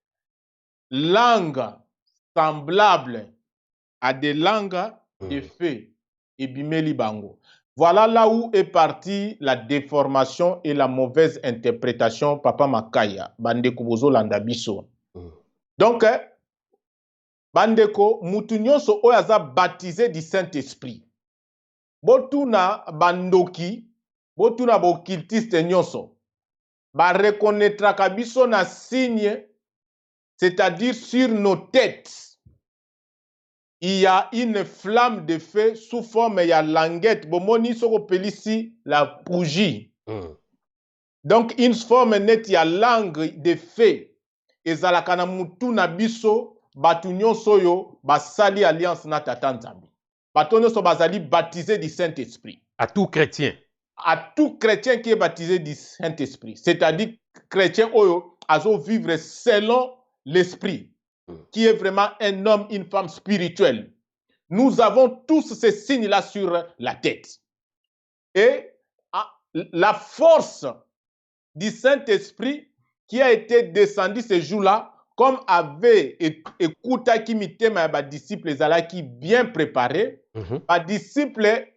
Speaker 2: langues semblables à des langues de feu et bimeli bango. Voilà là où est partie la déformation et la mauvaise interprétation Papa Makaya bandeko bozo landa biso. Donc bandeko mutu nyonso oyo aza baptisé du Saint-Esprit. Botuna bandoki, botuna bokiltiste nyonso. Ba reconnaîtra biso na signe, c'est-à-dire sur nos têtes. Il y a une flamme de feu sous forme ya languette. Bomoni soko pelisi la bougie. Donc une forme net ya langue de feu. Ezalaka na mutu na biso batu nyonso yo basali alliance na Tata Nzambe. Batu nyonso bazali baptisé du Saint-Esprit.
Speaker 1: À tout chrétien.
Speaker 2: À tout chrétien qui est baptisé du Saint-Esprit. C'est-à-dire chrétien oyo azo vivre selon l'esprit, qui est vraiment un homme, une femme spirituelle. Nous avons tous ces signes-là sur la tête. Et la force du Saint-Esprit qui a été descendu ce jour-là, comme avait écouté qui mitema ba disciples qui bien préparés, ba disciples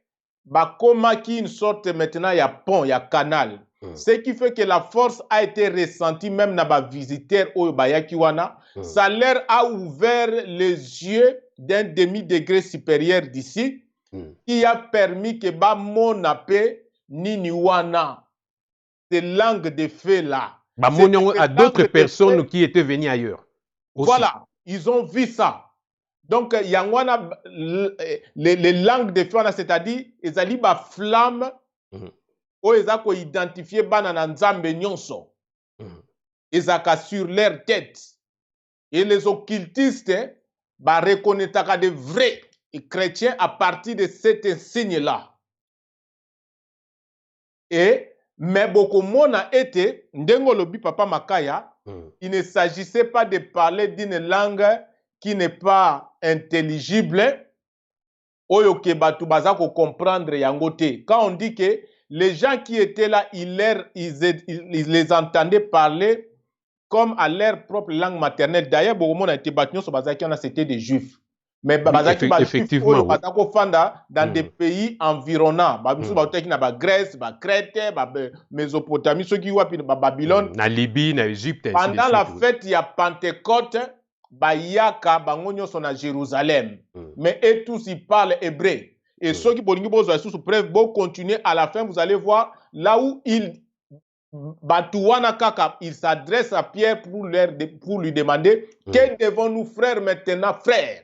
Speaker 2: ba koma qui une sorte maintenant il y a pont, il y a canal. Ce qui fait que la force a été ressentie même na ba visiteurs au Bayakiwana. Ça leur a ouvert les yeux d'un demi-degré supérieur d'ici, qui a permis que ba monape niniwana ces langues de feu là.
Speaker 1: Bah, à d'autres personnes qui étaient venues ailleurs. Aussi.
Speaker 2: Voilà, ils ont vu ça. Donc, il y a les langues de feu, c'est-à-dire, ils ont une flamme, où ils ont identifié banana nzambe nyonso. Ils ont sur leur tête. Et les occultistes, bah, reconnaissent des vrais chrétiens à partir de cet signe-là. Et mais beaucoup de monde a été, ndengolobi Papa Makaya, il ne s'agissait pas de parler d'une langue qui n'est pas intelligible, oyo ke batu baza ko comprendre yangote. Quand on dit que les gens qui étaient là, ils les entendaient parler comme à leur propre langue maternelle. D'ailleurs, beaucoup de monde a été battu sur bazaki, c'était des juifs. Mais
Speaker 1: effectivement,
Speaker 2: dans des pays environnants, Grèce, Crète, Mésopotamie, ceux qui Babylone,
Speaker 1: na Libye, na Égypte.
Speaker 2: Pendant la fête, il y a Pentecôte, Bayaka, Bangonyo sont à Jérusalem. Mais eux tous, ils parlent hébreu. Et ceux qui peuvent continuer à la fin, vous allez voir là où ils s'adresse à Pierre pour lui demander que devons-nous faire maintenant, frère?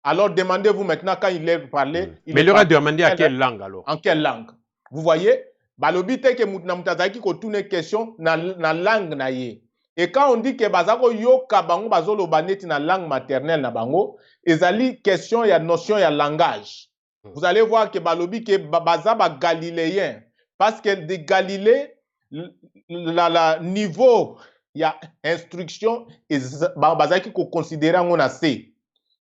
Speaker 2: Alors demandez-vous maintenant quand il lève parler.
Speaker 1: Mais il leur a demandé à quelle langue alors?
Speaker 2: En quelle langue? Vous voyez? Balobite que mutazaki ko tourne question na langue na ye. Et quand on dit que bazako yoka bango bazolo baneti na langue maternelle na bango, ezali question ya notion ya langage. Vous allez voir que balobi que bazaba galiléen parce que de Galilée la niveau ya instruction bazaki ko considérer on a C.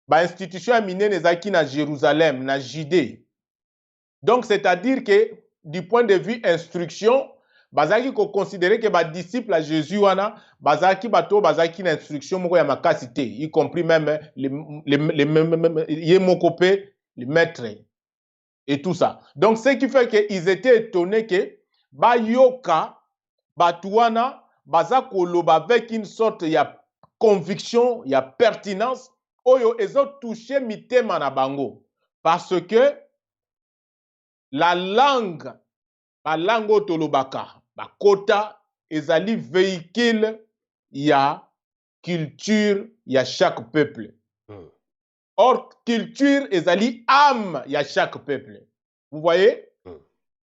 Speaker 2: Ba institution minene zaki na Jérusalem, na Judée. Donc c'est-à-dire que du point de vue instruction, bazaki ko considérer que ba disciple à Jésus wana, bazaki bato bazaki na instruction moko ya makasité, y compris même les yemokopé, les maîtres et tout ça. Donc ce qui fait que ils étaient étonnés que ba yoka batuana bazako loba avec une sorte ya conviction, ya pertinence. Oyo ezo touché mitema na bango parce que la langue otolobaka bakota ezali véhicule ya culture ya chaque peuple. Or culture ezali âme ya chaque peuple. Vous voyez?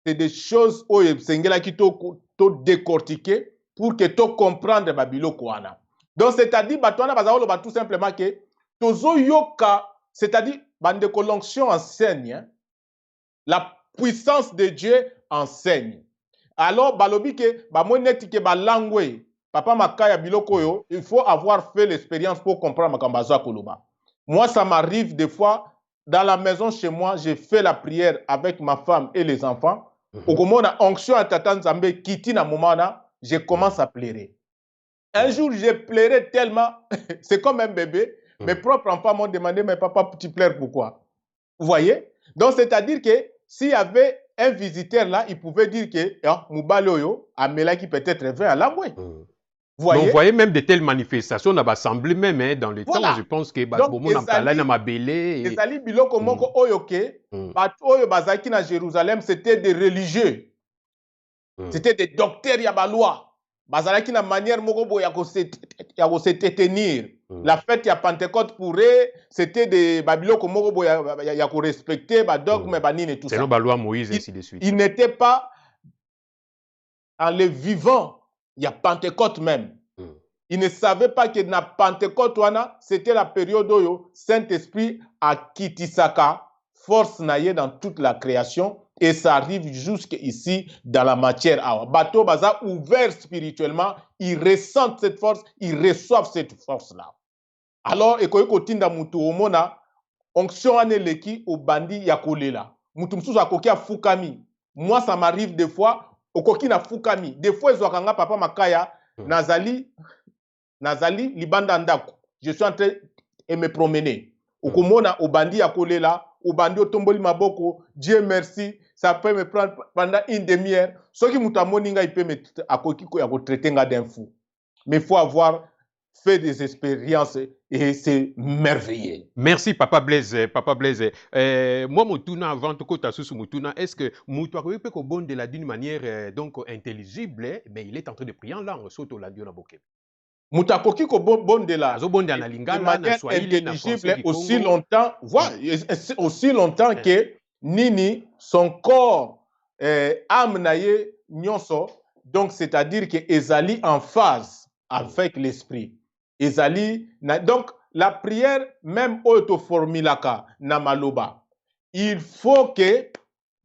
Speaker 2: C'est des choses oyo sengela ki to décortiquer pour que to comprendre babilo kwana. Donc c'est-à-dire batwana bazalo ba tout simplement que tozo yoka, c'est-à-dire bandeko l'onction enseigne, la puissance de Dieu enseigne. Alors balobi ke ba moneti ke ba langue Papa Makaya biloko yo, il faut avoir fait l'expérience pour comprendre makambazo koloba. Moi ça m'arrive des fois dans la maison chez moi, j'ai fait la prière avec ma femme et les enfants. Au moment na onction à Tata Nzambe kiti na momana, je commence à pleurer. Un jour j'ai pleuré tellement, c'est comme un bébé. Mes propres enfants m'ont demandé, mais papa, tu pleures pourquoi? Vous voyez? Donc, c'est-à-dire que s'il y avait un visiteur là, il pouvait dire que Moubaloyo a qui peut-être 20 à la mouille.
Speaker 1: Vous voyez? On voyait même de telles manifestations dans l'Assemblée même hein, dans le temps. Je pense que
Speaker 2: Ezali biloko moko oyoke, oyo bazaki na Jérusalem, c'était des religieux. C'était des docteurs ya baloi. Bazalaki na manière moko bo ya se tenir. La fête ya Pentecôte pour eux, c'était des babiloko moko bo ya ko respecter ba dogme ba nini tout ça.
Speaker 1: C'est la loi Moïse ainsi de suite.
Speaker 2: Il n'était pas en le vivant. Il y a Pentecôte même. Il ne savait pas que na Pentecôte, c'était la période où Saint-Esprit a kitisaka, force naïe dans toute la création, et ça arrive jusqu'ici dans la matière. Bateau baza ouvert spirituellement, ils ressentent cette force, ils reçoivent cette force-là. Alors, ekoyeko tinda mutu omona, onction aneleki au bandi yakolela. Mutu msusu akoki fukami. Moi, ça m'arrive des fois, okoki na fukami. Des fois, ezwakanga papa makaya, Nazali libanda ndako. Je suis en train de me promener. Okomona obandi ya kolela, obandi otomboli maboko, Dieu merci, ça peut me prendre pendant une demi-heure. Ce qui mutamoninga il peut me traiter d'un fou. Mais il faut avoir fait des expériences et c'est merveilleux.
Speaker 1: Merci Papa Blaise, Papa Blaise. Moi mutuna avant tout kota susu mutuna, est-ce que mutua peut qu'on de la d'une manière donc intelligible, mais il est en train de prier en langue soto la diona boke.
Speaker 2: Mutakoki ko bondela de manière intelligible aussi longtemps, aussi longtemps que nini son corps âme naye nyonso, donc c'est-à-dire que ezali en phase avec l'esprit. Ezali donc la prière même auto formulaka na maloba. Il faut que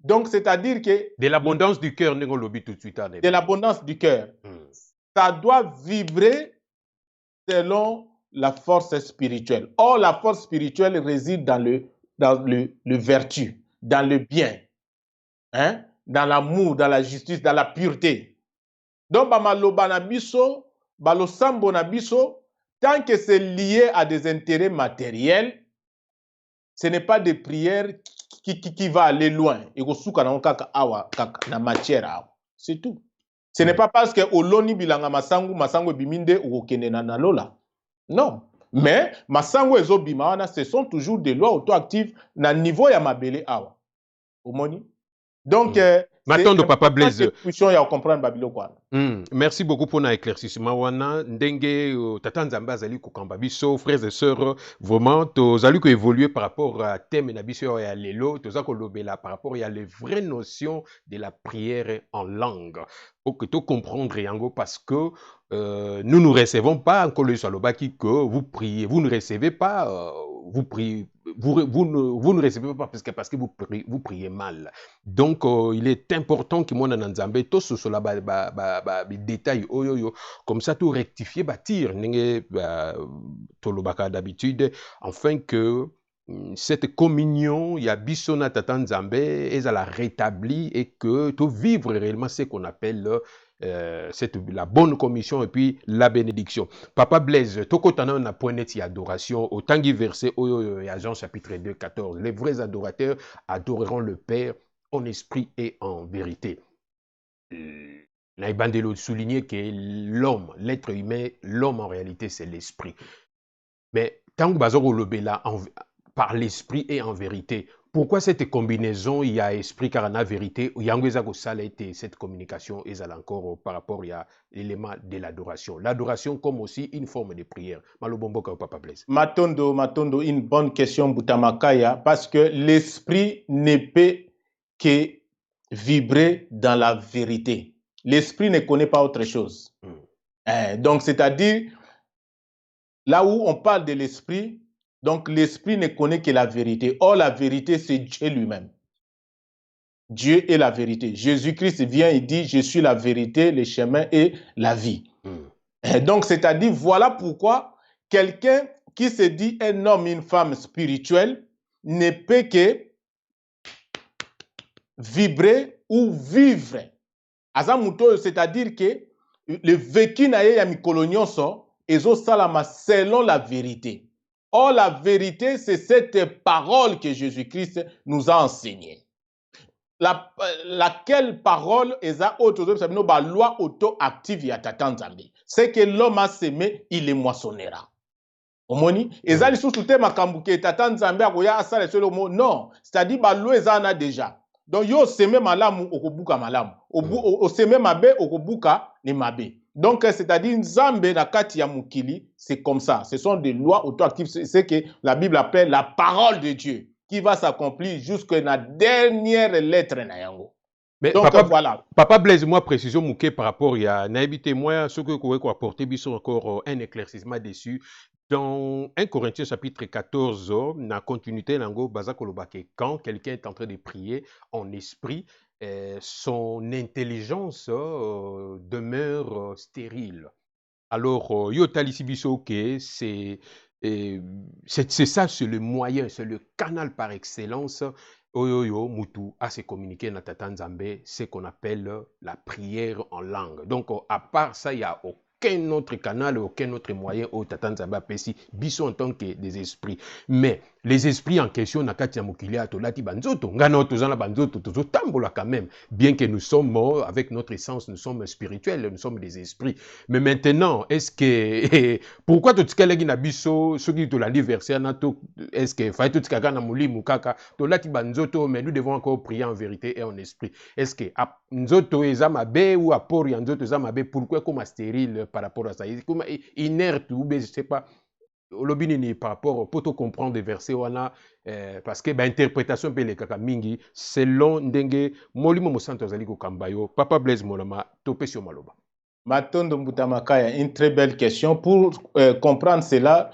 Speaker 2: donc c'est-à-dire que
Speaker 1: de l'abondance du cœur n'est lobi tout de suite.
Speaker 2: De l'abondance du cœur. Ça doit vibrer selon la force spirituelle. Or, la force spirituelle réside dans le vertu, dans le bien, hein? Dans l'amour, dans la justice, dans la pureté. Donc, bamaloba na biso, balosambo na biso, tant que c'est lié à des intérêts matériels, ce n'est pas des prières qui va aller loin. C'est tout. Ce n'est pas parce que oloni bilanga masangu biminde ou okende na lola. Non. Mais masangu ezo bima ce sont toujours des lois auto-actives na niveau ya mabele awa. Omoni. Donc
Speaker 1: Maintenant, Papa Blaise.
Speaker 2: Merci
Speaker 1: beaucoup pour l'éclaircissement. Wana ndenge tata nzambe azali kokamba biso frères et sœurs vraiment tozali ko évoluer par rapport à thème na biso ya lelo toza ko lobela par rapport à les vraies notions de la prière en langue. Pour que tu comprendre yango parce que nous ne recevons pas encore le salobaki que vous priez, vous ne recevez pas vous priez vous ne recevez pas parce que vous priez mal. Donc, il est important que moi, Nanzambe, tout ce soit les détails, comme ça, tout rectifier, bâtir, d'habitude, afin que cette communion, il y a Bissona Tatanzambe, et ça la rétablit et que tout vivre réellement ce qu'on appelle la bonne commission et puis la bénédiction. Papa Blaise, tokotana na point net adoration au tangi verset à Jean chapitre 2 14. Les vrais adorateurs adoreront le Père en esprit et en vérité. Naïbandelo souligner que l'homme, l'être humain, l'homme en réalité c'est l'esprit. Mais tant que bazoro lobela par l'esprit et en vérité. Pourquoi cette combinaison, il y a esprit car en a vérité, il y a cette communication est encore par rapport à l'élément de l'adoration. L'adoration comme aussi une forme de prière. Malobombo Papa Blaise.
Speaker 2: Matondo, une bonne question Butamakaya, parce que l'esprit ne peut que vibrer dans la vérité. L'esprit ne connaît pas autre chose. Donc c'est-à-dire, là où on parle de l'esprit, donc, l'esprit ne connaît que la vérité. Or, la vérité, c'est Dieu lui-même. Dieu est la vérité. Jésus-Christ vient et dit, je suis la vérité, le chemin et la vie. Et donc, c'est-à-dire, voilà pourquoi quelqu'un qui se dit un homme, une femme spirituelle, ne peut que vibrer ou vivre. C'est-à-dire que le vécu na ye ya mikolonyoso, ezo salama selon la vérité. Or, la vérité, c'est cette parole que Jésus-Christ nous a enseignée. Laquelle parole est la loi auto-active ya tata nzambe. C'est que l'homme a semé, il les moissonnera. Omoni, eza lisusu te makambo ke tata nzambe akoya asala solo mo non, c'est-à-dire ba loi eza na déjà. Donc yo semé malamu okobuka malamu, o semé mabe okobuka ni mabe. Donc c'est-à-dire nzambe na kati ya mukili, c'est comme ça. Ce sont des lois auto-actives, c'est que la Bible appelle la parole de Dieu qui va s'accomplir jusqu'à la dernière lettre na yango.
Speaker 1: Mais donc, voilà. Papa Blaise, moi, précision, Mouké, par rapport à Naïbité, moi, ce que vous pouvez apporter, encore un éclaircissement dessus. Dans 1 Corinthiens chapitre 14, la continuité, quand quelqu'un est en train de prier en esprit, son intelligence demeure stérile. Alors, c'est ça, c'est le moyen, c'est le canal par excellence. Oyoyo Mutu à se communiquer dans Tata Nzambe, c'est qu'on appelle la prière en langue. Donc, à part ça, il n'y a aucun autre canal, aucun autre moyen au Tata Nzambe Pessi, biso en tant que des esprits. Mais les esprits en question, nakati ya mokili atolati banzoto, ngana tozana banzoto, tozotambola quand même, bien que nous sommes avec notre essence, nous sommes spirituels, nous sommes des esprits. Mais maintenant, est-ce que pourquoi totikaleki na biso soki tolandi verset nato, est-ce que fa totikaka na mulimu kaka tolati banzoto, mais nous devons encore prier en vérité et en esprit. Est-ce que nzoto eza mabe ou apport ya nzoto eza mabe, pourquoi comme stérile par rapport à ça, comme inerte ou je sais pas. Lobinini par rapport pour comprendre des versets wana parce que interprétation pe le kaka mingi selon ndenge molimo mosanto azali ko kambayo. Papa Blaise Molama topesio maloba.
Speaker 2: Matondo Mbutamakaya, une très belle question. Pour comprendre cela,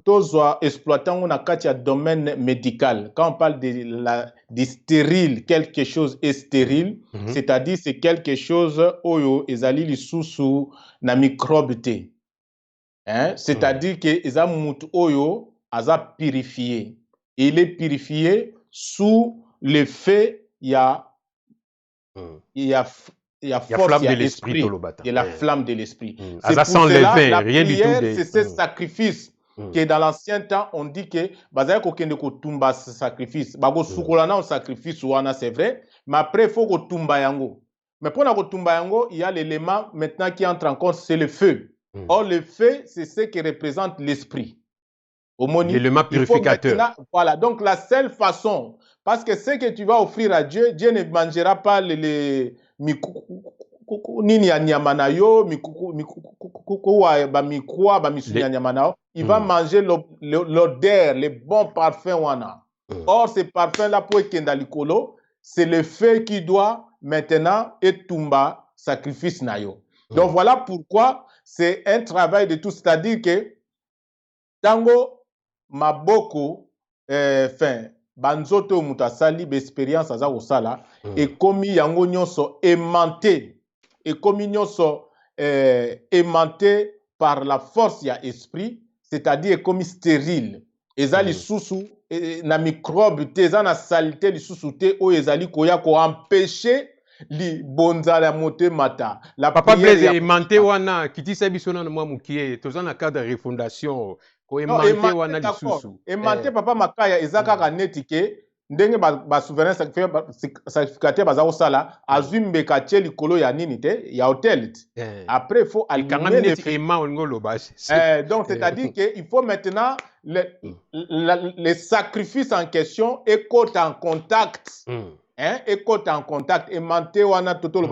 Speaker 2: tozo exploitant on a katia domaine médical. Quand on parle de stérile, quelque chose est stérile, c'est-à-dire c'est quelque chose oyo ezali lisusu na microbe te. Hein? C'est-à-dire que eza mutu oyo aza purifié. Il est purifié sous l'effet il y a force, il y a l'esprit, il y a la flamme de l'esprit.
Speaker 1: C'est pour cela la
Speaker 2: prière, c'est ce sacrifice que dans l'ancien temps on dit que bazaya kokende ko tumba ce sacrifice, bako sukolana au sacrifice wana c'est vrai, mais après il faut ko tumba yango. Mais pour na ko tumba yango, il y a l'élément maintenant qui entre en compte, c'est le feu. Or, le feu, c'est ce qui représente l'esprit.
Speaker 1: L'élément purificateur.
Speaker 2: Voilà, donc la seule façon, parce que ce que tu vas offrir à Dieu, Dieu ne mangera pas il va manger l'odeur, les bons parfums. Or, ces parfums-là, pour Kendalikolo, c'est le feu qui doit maintenant être tumba sacrifice nayo. Donc voilà pourquoi c'est un travail de tout, c'est-à-dire que tango maboko banzoto mutasali b'expérience aza osala et komi yango nyonso aimanté et komi nyonso aimanté par la force ya esprit, c'est-à-dire komi stérile ezali susu na microbe te eza na salité lisusu te o ezali koya ko empêcher li bonzala mote mata
Speaker 1: la papa Blaise aimanté wana kitisa biso na mwa mukie tozana cadre de refondation ko aimanté wana lisusu
Speaker 2: aimanté papa makaya ezaka ka netike ndenge ba souverain sacrificateur baza osala azwimbe ka tie likolo ya nini te ya hotel après faut
Speaker 1: allumer le
Speaker 2: donc c'est-à-dire que il faut maintenant les sacrifices en question et côte en contact écoute en contact et manté wana toto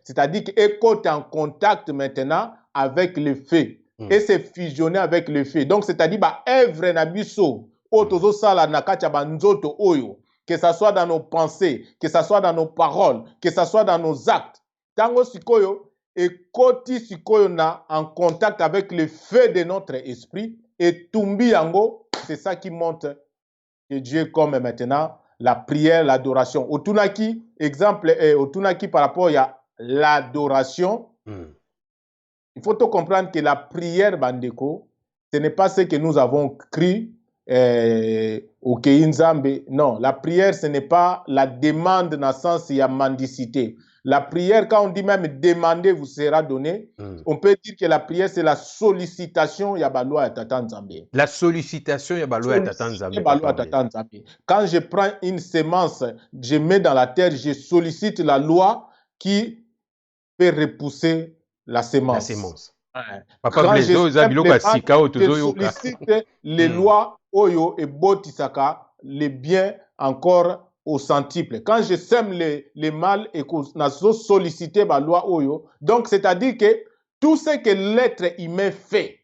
Speaker 2: c'est-à-dire que écoute en contact maintenant avec le feu et c'est fusionné avec le feu. Donc c'est-à-dire ba œuvre na biso otozo sala na katia banzoto oyo, que ça soit dans nos pensées, que ça soit dans nos paroles, que ça soit dans nos actes. Tango sikoyo ekoti sikoyo na en contact avec le feu de notre esprit et tumbi yango, c'est ça qui montre que Dieu comme maintenant la prière, l'adoration. Otunaki, exemple, Otunaki par rapport à l'adoration, il faut tout comprendre que la prière, Bandeko, ce n'est pas ce que nous avons cru au Keinzambe. Non, la prière, ce n'est pas la demande dans le sens il y a mendicité. La prière, quand on dit même demander vous sera donné, on peut dire que la prière, c'est la sollicitation, il y a la loi à Tata Nzambe.
Speaker 1: La sollicitation, il y a la loi à Tata Nzambe.
Speaker 2: Quand je prends une semence, je mets dans la terre, je sollicite la loi qui peut repousser la semence.
Speaker 1: La semence.
Speaker 2: Quand je sollicite les lois, oyo et botisaka, les biens encore au centuple. Quand je sème les mal et que je sollicite ma loi oyo, donc c'est-à-dire que tout ce que l'être humain fait,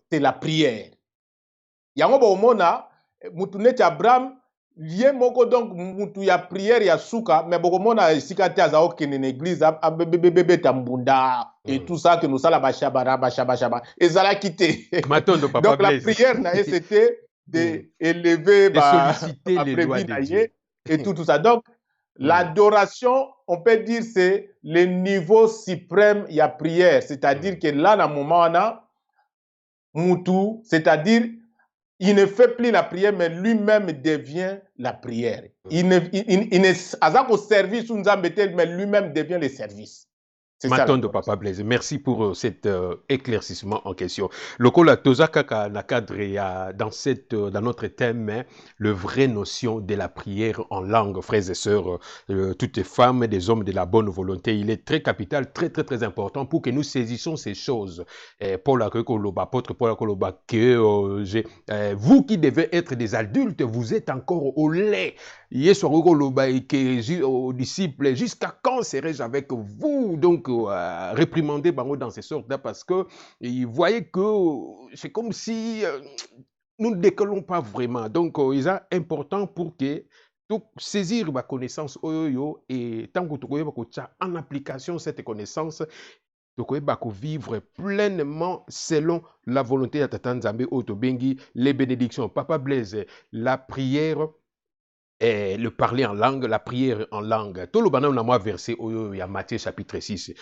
Speaker 2: c'est la prière. Yango ba omona mutu neti Abraham lié moko donc mutu ya prière ya suka mais bokomona esika te aza okende na église abebebeta mbunda et tout ça que nous sala bashaba ezala quitté. Donc la prière na c'était d'élever
Speaker 1: solliciter les lois de Dieu
Speaker 2: et tout ça. Donc l'adoration, on peut dire c'est le niveau suprême ya prière, c'est-à-dire que là na moment on mutu, c'est-à-dire il ne fait plus la prière, mais lui-même devient la prière. Il ne au service, mais lui-même devient le service.
Speaker 1: Matondo Papa Blaise, merci pour cet éclaircissement en question. Lokola Tozakaka na cadre dans notre thème, le vrai notion de la prière en langue, frères et sœurs, toutes les femmes et des hommes de la bonne volonté, il est très capital, très important pour que nous saisissions ces choses. Paul Akoloba, apôtre Paul Akoloba, que vous qui devez être des adultes, vous êtes encore au lait. Aux disciples, jusqu'à quand serai-je avec vous? Donc, réprimander Bango dans ces sortes-là parce que ils voyaient que c'est comme si nous ne décollons pas vraiment. Donc, il est important pour que saisir ma connaissance et tant que tu en application cette connaissance, tu vivre pleinement selon la volonté de Tata Nzambe Otobengi, les bénédictions. Papa Blaise, la prière. Et le parler en langue, la prière en langue. Tout le banane on a moi versé il y a Matthieu chapitre 6.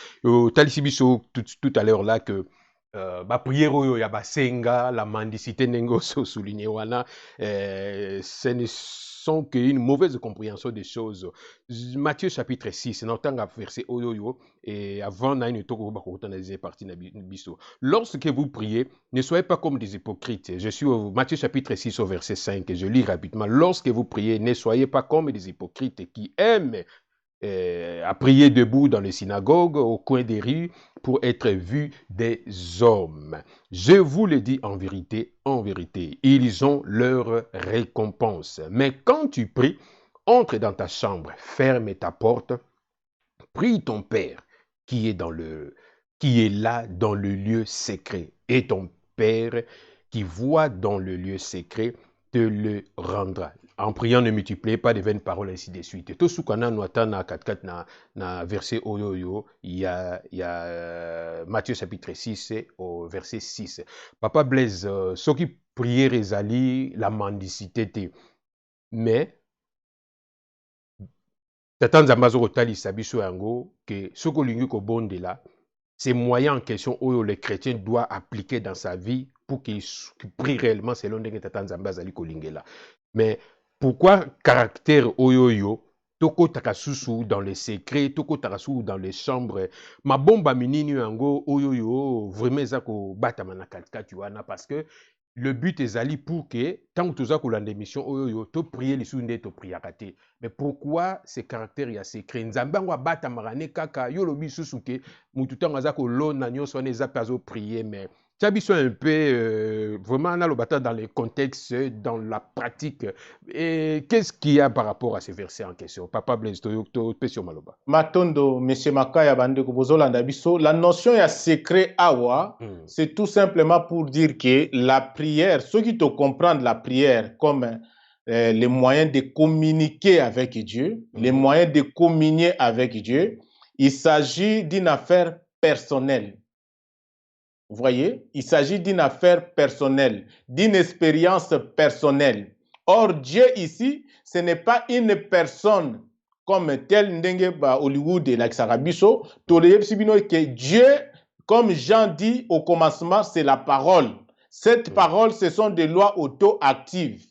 Speaker 1: Talisibiso tout à l'heure là que ba prière il y a basenga la mendicité nengo souligné wana ce ne sont qu'une mauvaise compréhension des choses. Matthieu chapitre 6, n'entend verset oyoyo et avant na une toko ba kotana des parties na biso. Lorsque vous priez, ne soyez pas comme des hypocrites. Je suis au Matthieu chapitre 6 au verset 5 et je lis rapidement. Lorsque vous priez, ne soyez pas comme des hypocrites qui aiment à prier debout dans les synagogues, au coin des rues, pour être vus des hommes. Je vous le dis en vérité, ils ont leur récompense. Mais quand tu pries, entre dans ta chambre, ferme ta porte, prie ton Père qui est là dans le lieu secret. Et ton Père qui voit dans le lieu secret te le rendra. En priant, ne multipliez pas de vaines paroles, ainsi de suite. Tout ce qu'on a noté dans 4 na verset oyoyo, il y a Matthieu chapitre 6 au verset 6. Papa Blaise, ceux qui priaient rezali la mendicité. Mais, Tata Nzambe azokotalisa biso yango que ce que lingi ko bonde là, ces moyens en question où le chrétien doit appliquer dans sa vie pour qu'il prie réellement selon ndenge Tata Nzambe azali kolingela. Mais pourquoi caractère oyoyo toko takasusu dans les secrets, toko takasusu dans les chambres, ma bomba minini yango oyoyo vraiment ezako batama na katikati wana parce que le but ezali pour que tant que tu as une émission oyoyo to prier les sous to priakate. Mais pourquoi ces caractères ya secret nzambango bata marane kaka yo lobi susuke mutu tango azako lona nyoso wana eza pazo prier mais Tchabiso un peu vraiment dans le contexte, dans la pratique. Et qu'est-ce qu'il y a par rapport à ces versets en question? Papa Blaise, Pesio Maloba.
Speaker 2: Matondo, Monsieur Makaya Bandeko Bozolanda Biso, la notion ya secret awa, c'est tout simplement pour dire que la prière, ceux qui te comprennent la prière comme les moyens de communiquer avec Dieu, les moyens de communier avec Dieu, il s'agit d'une affaire personnelle. Vous voyez, il s'agit d'une affaire personnelle, d'une expérience personnelle. Or, Dieu ici, ce n'est pas une personne comme tel Ndenge Hollywood et l'Axarabiso. Que Dieu, comme Jean dit au commencement, c'est la parole. Cette parole, ce sont des lois auto-actives.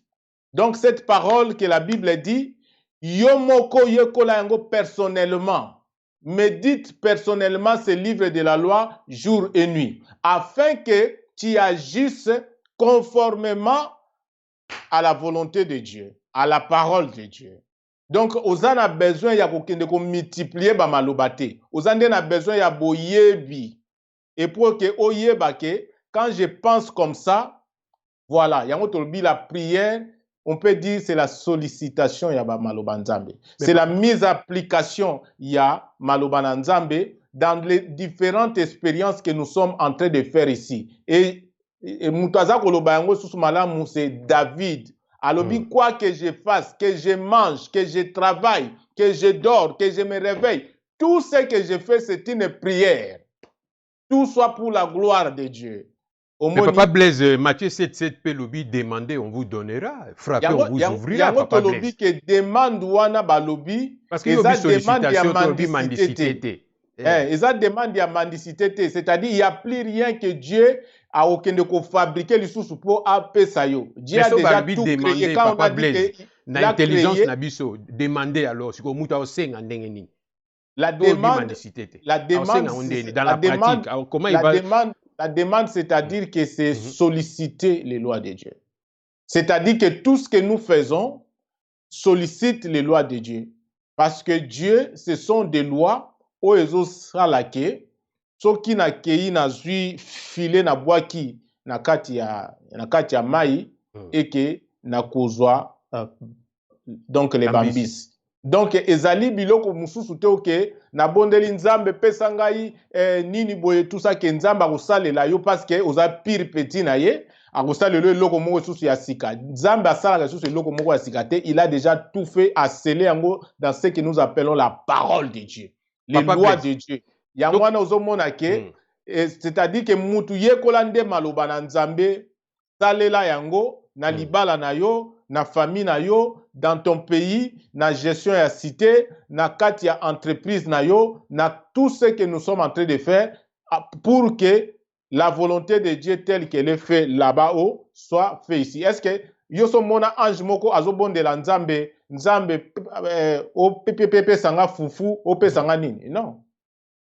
Speaker 2: Donc, cette parole que la Bible dit, Yomoko Yekola Yango personnellement. médite personnellement ce livre de la loi jour et nuit, afin que tu agisses conformément à la volonté de Dieu, à la parole de Dieu. Donc, Ozan a besoin de multiplier ba malobate. Ozan a besoin ya boyebi. Et pour que oyebake, quand je pense comme ça, voilà, la prière, on peut dire c'est la sollicitation ya ba malobanzambe. C'est la mise en application ya malobanzambe dans les différentes expériences que nous sommes en train de faire ici. Et Moutaza Kolobayango Susumalamu, c'est David. Alors, quoi que je fasse, que je mange, que je travaille, que je dors, que je me réveille, tout ce que je fais, c'est une prière. Tout soit pour la gloire de Dieu.
Speaker 1: Mais Papa Blaise, Matthieu 7,7 peut lobby demander, on vous donnera. Frappez, on vous ouvrira. Papa Blaise.
Speaker 2: Que demande wana ba lobby.
Speaker 1: Parce que ça demande ya mendicité.
Speaker 2: Ça demande ya mendicité. C'est-à-dire, il n'y a plus rien que Dieu a aucun de fabriquer les sous pour Apesayo. Dieu a déjà tout créé.
Speaker 1: Quand on a dit que l'intelligence n'a biso demander alors si muta osenga ndengeni.
Speaker 2: La demande, c'est-à-dire que c'est solliciter les lois de Dieu. C'est-à-dire que tout ce que nous faisons sollicite les lois de Dieu. Parce que Dieu, ce sont des lois où ils ont salake, ceux qui na kei na zui filé na boaki na kati ya mai et que na kozwa donc les bambis. Donc ezali biloko mususu te oke na bondeli nzambe pesa ngai nini boye tout ça ke nzambe akosalela yo parce que oza pire petit na ye akosalela eloko moko susu ya sika. Nzambe asalaka susu eloko moko ya sika te, il a déjà tout fait à sceller yango dans ce que nous appelons la parole de Dieu, les lois de Dieu. Yango wana ozomona ke c'est-à-dire que mutu yekola nde maloba na nzambe salela yango na libala na yo, na famille na yo, dans ton pays, na gestion ya cité, na kati ya entreprise na yo, na tout ce que nous sommes en train de faire pour que la volonté de Dieu telle qu'elle est faite là-bas soit faite ici. Est-ce que yo so mona ange moko azobondela nzambe o pepepepe sanga fufu o pesanga nini? Non.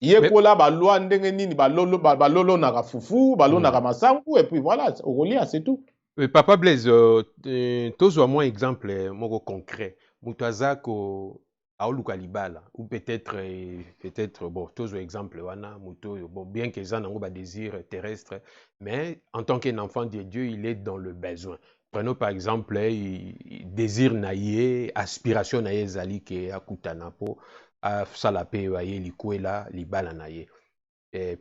Speaker 2: Yekola balwa ndenge nini balolo na fufu, balolo na masangu et puis voilà, okolia c'est tout.
Speaker 1: Papa Blaise, tozo moi exemple moko concret. Mutazako aoluka libala ou peut-être bon tozo exemple wana muto bon bien que ça n'ango ba désir terrestre, mais en tant qu'un enfant de Dieu, il est dans le besoin. Prenons par exemple désir naïe, aspiration naïe zali ke akutana po a salape aye likuela libala naïe.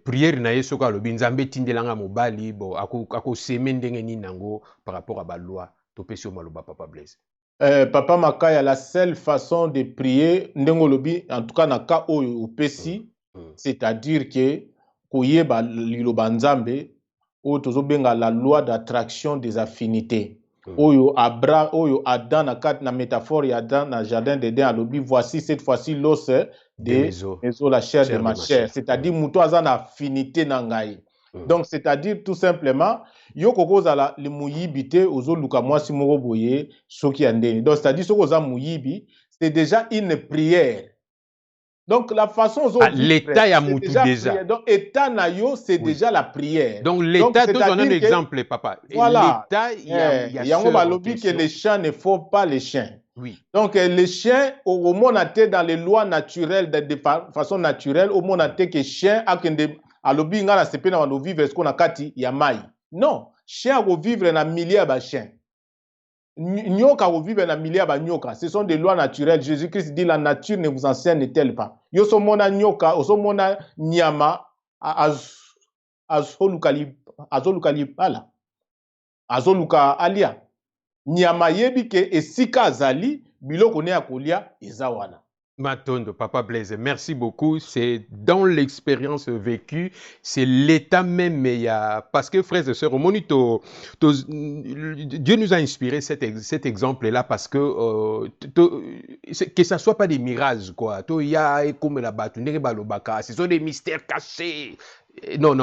Speaker 1: Prière na yeso ka lobi nzambe tindelanga mobali bo ako seme ndenge nini nango par rapport à ba loi to pesi o maloba Papa Blaise.
Speaker 2: Papa Makaya, la seule façon de prier ndengo lobi en tout cas na ka oyo opesi c'est-à-dire que koyeba liloba nzambe o tozo benga la loi d'attraction des affinités. Oyo Adam na métaphore ya Adam na jardin d'Éden alobi voici cette fois-ci l'os de la chair de ma chair, c'est-à-dire muto aza na affinité na ngai. Donc c'est-à-dire tout simplement yo kokoza la le muyibi te ozo luka mwasi moko boye soki ya ndeni. Donc c'est-à-dire soko oza muyibi, c'est déjà une prière. Donc la façon
Speaker 1: l'état ya mutu déjà.
Speaker 2: Donc état na yo c'est déjà la prière.
Speaker 1: Donc l'état donne un exemple papa.
Speaker 2: Voilà. L'état il y a un lobby que les chiens ne font pas les chiens.
Speaker 1: Oui.
Speaker 2: Donc les chiens au monde dans les lois naturelles de façon naturelle au monde que les chiens a lobby ngala sepena wando vivre ce qu'on a kati ya mai. Non, chien go vivre na milieu ba chien. Nyoka ou vivre na milieu ba nyoka, ce sont des lois naturelles. Jésus-Christ dit la nature ne vous enseigne-t-elle pas? Yo so mona nyoka, so mona nyama azoluka pala. Azoluka alia. Nyama yebi ke esika azali biloko ne akolia ezawana.
Speaker 1: Matondo, Papa Blaise, merci beaucoup. C'est dans l'expérience vécue, c'est l'état même, parce que frères et sœurs, au monito, Dieu nous a inspiré cet exemple-là parce que ça soit pas des mirages, quoi. Ce sont des mystères cachés. Non.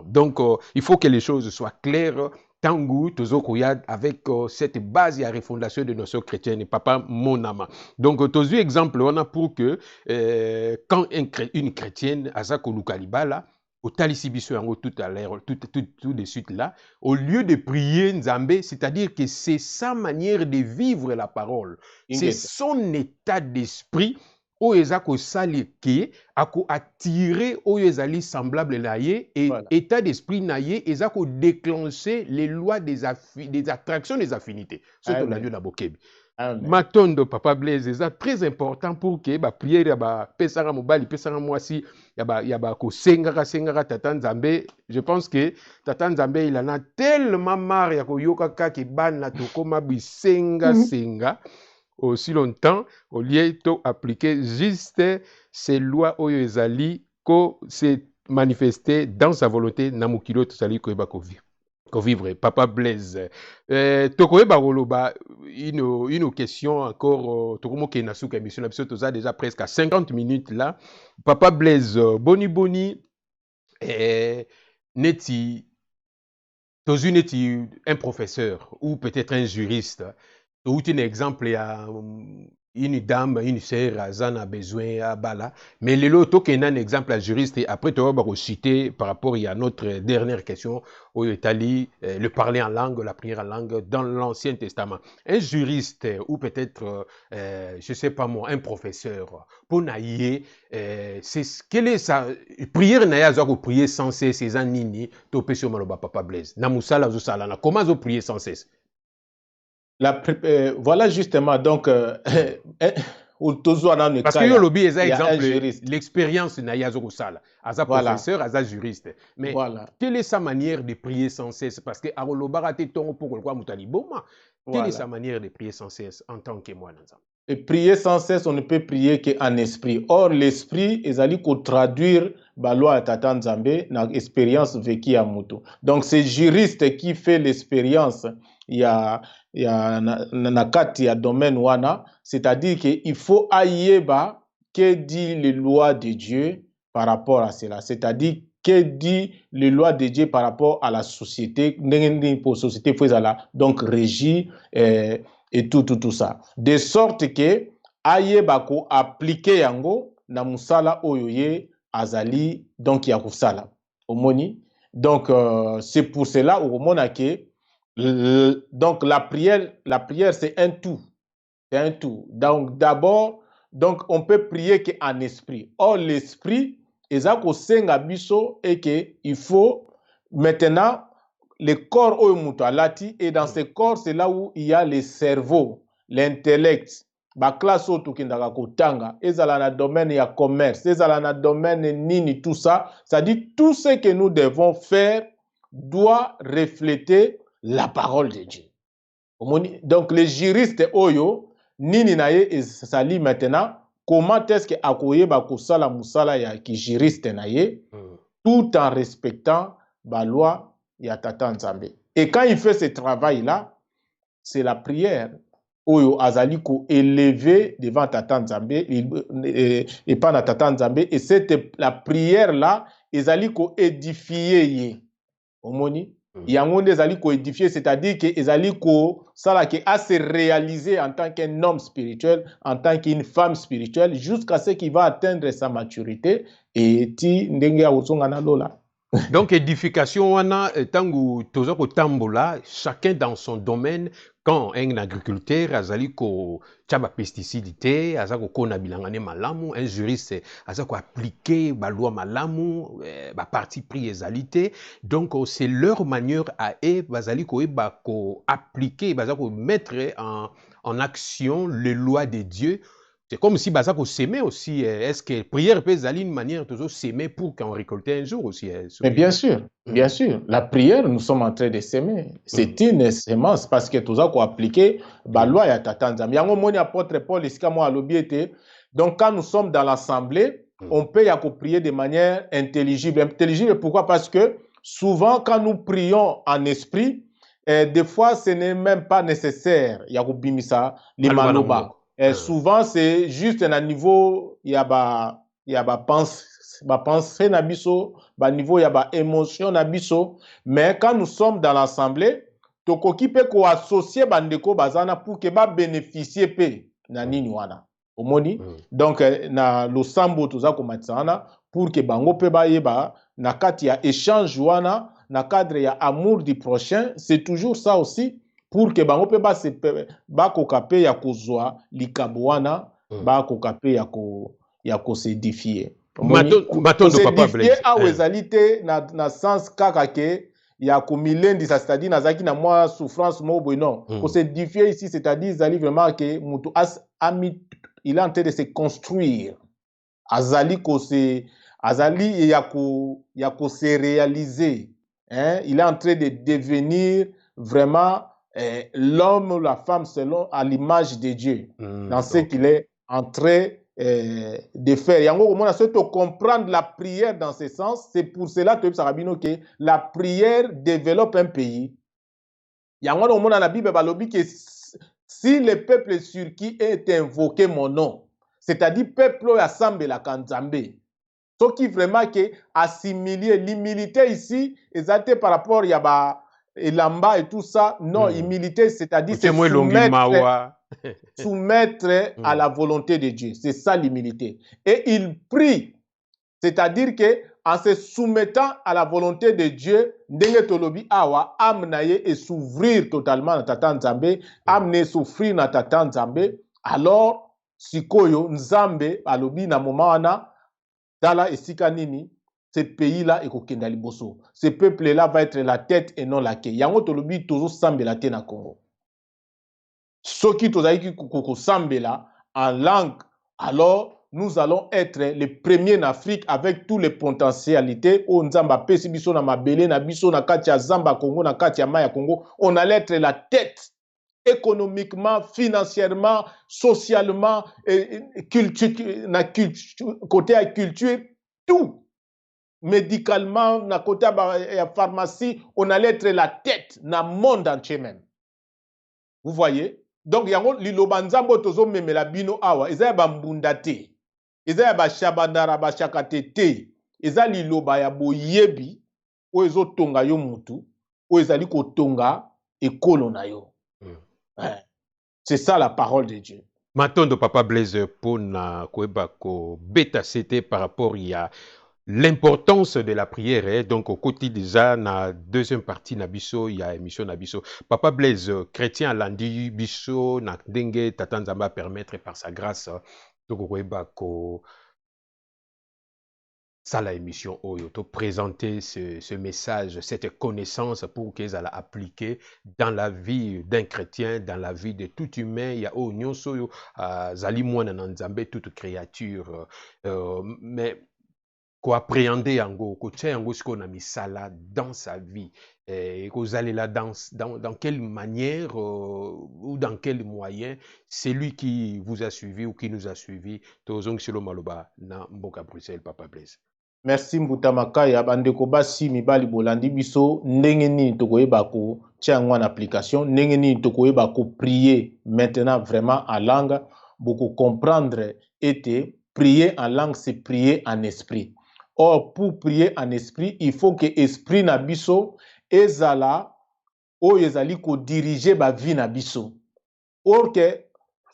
Speaker 1: Donc, il faut que les choses soient claires. Tangu, Tozokoya, avec cette base et refondation de notions chrétiennes, papa Monama. Donc, Tozu exemple, on a pour que quand une chrétienne, Azako Lukalibala, au Talisibiso yango tout à l'heure, tout de suite là, au lieu de prier Nzambe, c'est-à-dire que c'est sa manière de vivre la parole, c'est son état d'esprit, oyo eza kosali ke ako attirer oyo ezali semblable na ye et état d'esprit na ye eza ko déclencher les lois des attractions des affinités. C'est on a dit na bokebi. Matondo papa Blaise eza très important pour que ba prière ya ba pesanga mobali pesanga mwasi ya ba ko sengaka tata Nzambe. Je pense que tata Nzambe il en a tellement marre ya ko yoka kaka bana to koma bisenga senga aussi longtemps, au lieu d'appliquer juste ces lois oyo ezali ko se manifester dans sa volonté na mokilo tozali koyeba vivre. Papa Blaise, tokoyeba koloba une question encore tokomoke na suka émission na biso toza déjà presque à 50 minutes là. Papa Blaise, boni neti tozu neti un professeur ou peut-être un juriste. Ou un exemple, il y a une dame, une sœur, elle a besoin à Bala. Mais le loto qui est un exemple à juriste, et après, tu vas citer par rapport à notre dernière question, au Italie, le parler en langue, la prière en langue dans l'Ancien Testament. Un juriste, ou peut-être, je ne sais pas moi, un professeur, pour naïe, quelle est sa prière naïe, ou prier sans cesse, c'est un nini, topé sur Maloba Papa Blaise. Namusala, Zosalana, comment vous prier sans cesse?
Speaker 2: Voilà justement, donc,
Speaker 1: parce que le lobby est un exemple, l'expérience n'a pas de Aza professeur, Aza juriste. Mais quelle est sa manière de prier sans cesse? Parce que quelle est sa manière de prier sans cesse en tant que moi?
Speaker 2: Et prier sans cesse, on ne peut prier qu'en esprit. Or, l'esprit, ils allaient traduire la loi à Tata Nzambe dans l'expérience vécue à Moutou. Donc, c'est juriste qui fait l'expérience. Il y a nakati ya domaine wana, c'est-à-dire qu'il faut aïeba que dit les lois de Dieu par rapport à cela. C'est-à-dire que dit les lois de Dieu par rapport à la société, pour société donc régie et tout ça. De sorte que aïeba ko appliquer yango na musala oyoye azali donc ya kusala. Omoni. Donc c'est pour cela au mona que donc la prière c'est un tout. C'est un tout. Donc d'abord, donc on peut prier qu'en esprit. Or l'esprit, ezako senga biso et que il faut maintenant le corps oyomutalati et dans ce corps c'est là où il y a le cerveau, l'intellect. Ba classe auto kindaka kotanga, ezala na domaine ya commerce, ezala na domaine nini tout ça, ça dit tout ce que nous devons faire doit refléter la parole de Dieu. Donc les juristes oyo nini naye ezali maintenant comment est-ce que akoye ba kosala musala ya ki juriste naye tout en respectant la loi ya Tata Nzambe. Et quand il fait ce travail là, c'est la prière oyo azali ko élever devant Tata Nzambe et pas na Tata Nzambe et c'est la prière là ezali ko édifier ye. Omoni yango nde ezali ko édifier, c'est-à-dire que ezali ko sala ke a se réaliser en tant qu'un homme spirituel, en tant qu'une femme spirituelle jusqu'à ce qu'il va atteindre sa maturité et ti ndenge ya ozonga na lola.
Speaker 1: Donc édification wana tangu tozako tambola chacun dans son domaine. Quand un agriculteur azali ko tchaba pesticide azako kona bilangane malamu, un juriste azako appliquer ba loi malamu, ba parti pris ezalité. Donc c'est leur manière à eux bazali ko appliquer, bazako mettre en action les lois de Dieu. C'est comme si Bazako s'aimait aussi. Est-ce que prière peut être une manière de s'aimer pour qu'on récolte un jour aussi?
Speaker 2: Mais bien sûr, bien sûr. La prière, nous sommes en train de s'aimer. C'est une sémence parce que tout ça qu'on appliqué, la loi ya Tata Nzambe. Yango moni apôtre Paul iska mo alobi ete. Donc quand nous sommes dans l'assemblée, on peut y prier de manière intelligible. Intelligible pourquoi? Parce que souvent quand nous prions en esprit, des fois ce n'est même pas nécessaire. Yako bimisa limanoba. Souvent, c'est juste à un niveau, il y a pensée, nabiso, niveau, il y a émotion, nabiso. Mais quand nous sommes dans l'assemblée, tokoki pe ko associer bandeko bazana pour que ba bénéficier pe na nini wana omoni donc na losambo toza komatisa wana pour que bango pe bayeba na kati ya échange wana na cadre ya amour du prochain, c'est toujours ça aussi pour que bango pe ba koka pe ya kozwa likabo wana ba koka pe ya ko s'édifier.
Speaker 1: Matondo papa Blaise
Speaker 2: awa ezali te na sens kaka ke ya komilendisa, c'est-à-dire nazaki na moi souffrance mo boy non ko s'édifier ici, c'est-à-dire ezali vraiment que mutu il est en train de se construire, azali ya ko se réaliser, hein? Il est en train de devenir vraiment l'homme ou la femme selon à l'image de Dieu dans ce qu'il est en train de faire. Yango komona se to comprendre la prière dans ce sens, c'est pour cela que Sarabino que la prière développe un pays. Yango komona la Bible balobi que si le peuple sur qui est invoqué mon nom, c'est-à-dire peuple assemblé la Kanzambe, ce qui vraiment que assimiler l'humilité ici, exacté par rapport à ba elamba et tout ça, non, humilité, c'est-à-dire se soumettre à la volonté de Dieu. C'est ça l'humilité. Et il prie, c'est-à-dire que en se soumettant à la volonté de Dieu, ndenge tolobi awa amnaye et s'ouvrir totalement na tata Nzambe, amne souffrir na tata Nzambe, alors sikoyo Nzambe alobi na moment wana dala esika nini ce pays-là est kokenda liboso. Ce peuple-là va être la tête et non la queue. Yango tolobi tozo sambela te na Congo. Soki tozaki koko sambela en langue, alors nous allons être les premiers en Afrique avec toutes les potentialités. O Nzamba pesi biso na mabele na biso na kati ya Zamba Congo na kati ya Maya Congo. On allait être la tête économiquement, financièrement, socialement, côté à culture, tout. Médicalement, na côté à pharmacie, on allait être la tête dans le monde entier même. Vous voyez? Donc, yango liloba nzambo tozo memela bino awa, eza ba mbunda te. Eza ba shabandara ba shakate te. Eza liloba ya boyebi, o ezo tonga yo mutu, o ezali ko tonga ekolo na yo. C'est ça la parole de Dieu.
Speaker 1: Matondo papa Blaise pona koeba ko beta c'était par rapport à l'importance de la prière, hein? Donc au côté déjà na deuxième partie na biso il y a émission na biso papa Blaise chrétien landi biso na ndenge tata Nzamba permettre par sa grâce donc koeba ko ça la émission Oyo, te présenter ce message, cette connaissance pour qu'ils allaient appliquer dans la vie d'un chrétien, dans la vie de tout humain. Il y a Oyo, Soyo, Zali Mouana Nzambe, toute créature. Mais quoi appréhender Yango, quoi tient Yango ce qu'on a mis ça là dans sa vie. Et que vous allez là dans quelle manière ou dans quel moyen c'est lui qui vous a suivi ou qui nous a suivi. Tozong Silo Maloba, na Mboka Bruxelles, Papa Blaise.
Speaker 2: Merci Mbutamaka ya bandeko basi mibali bolandi biso ndenge nini tokoyeba ko tia en application ndenge nini tokoyeba ko prier maintenant vraiment en langue beaucoup comprendre était prier en langue c'est prier en esprit. Or pour prier en esprit il faut que esprit na biso ezala o ezali ko diriger ba vie na biso. Or que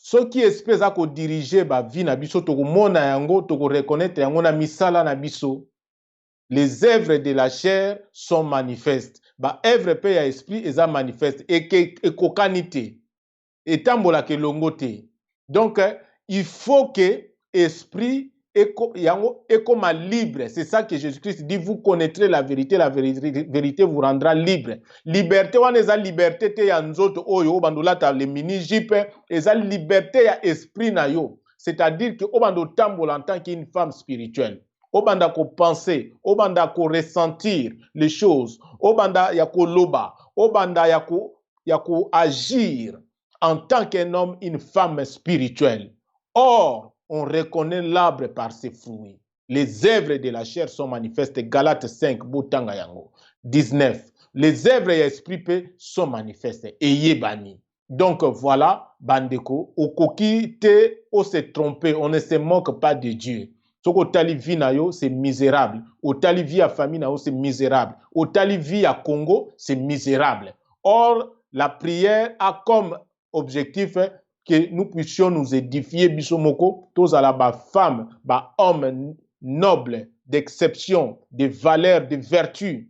Speaker 2: ce qui espèce à ko diriger ba vie na biso to ko mona yango to ko reconnaître yango na misala na biso. Les œuvres de la chair sont manifestes. Ba œuvre pe ya esprit eza manifeste et que kokanité et tambola ke longote. Donc il faut que esprit yango comme libre. C'est ça que Jésus-Christ dit, vous connaîtrez la vérité vous rendra libre. Liberté wana eza liberté te ya nzoto oyo bandolata le mini jipe eza liberté ya esprit na yo. C'est-à-dire que obando tambola en tant qu'une femme spirituelle. Obanda ko penser, obanda ko ressentir les choses, obanda ya ko loba, obanda ya ko agir en tant qu'un homme, une femme spirituelle. Or, on reconnaît l'arbre par ses fruits. Les œuvres de la chair sont manifestes. Galates 5, Botanga Yango. 19. Les œuvres et esprit sont manifestes. Et bani. Donc voilà, bandeko, au koki te, on se tromper, on ne se moque pas de Dieu. Ce que tali vie na yo, c'est misérable. Au tali vie à famille na yo, c'est misérable. Au tali vie à Congo, c'est misérable. Or, la prière a comme objectif que nous puissions nous édifier bisomoko, tous à la femme, homme noble, d'exception, de valeur, de vertu.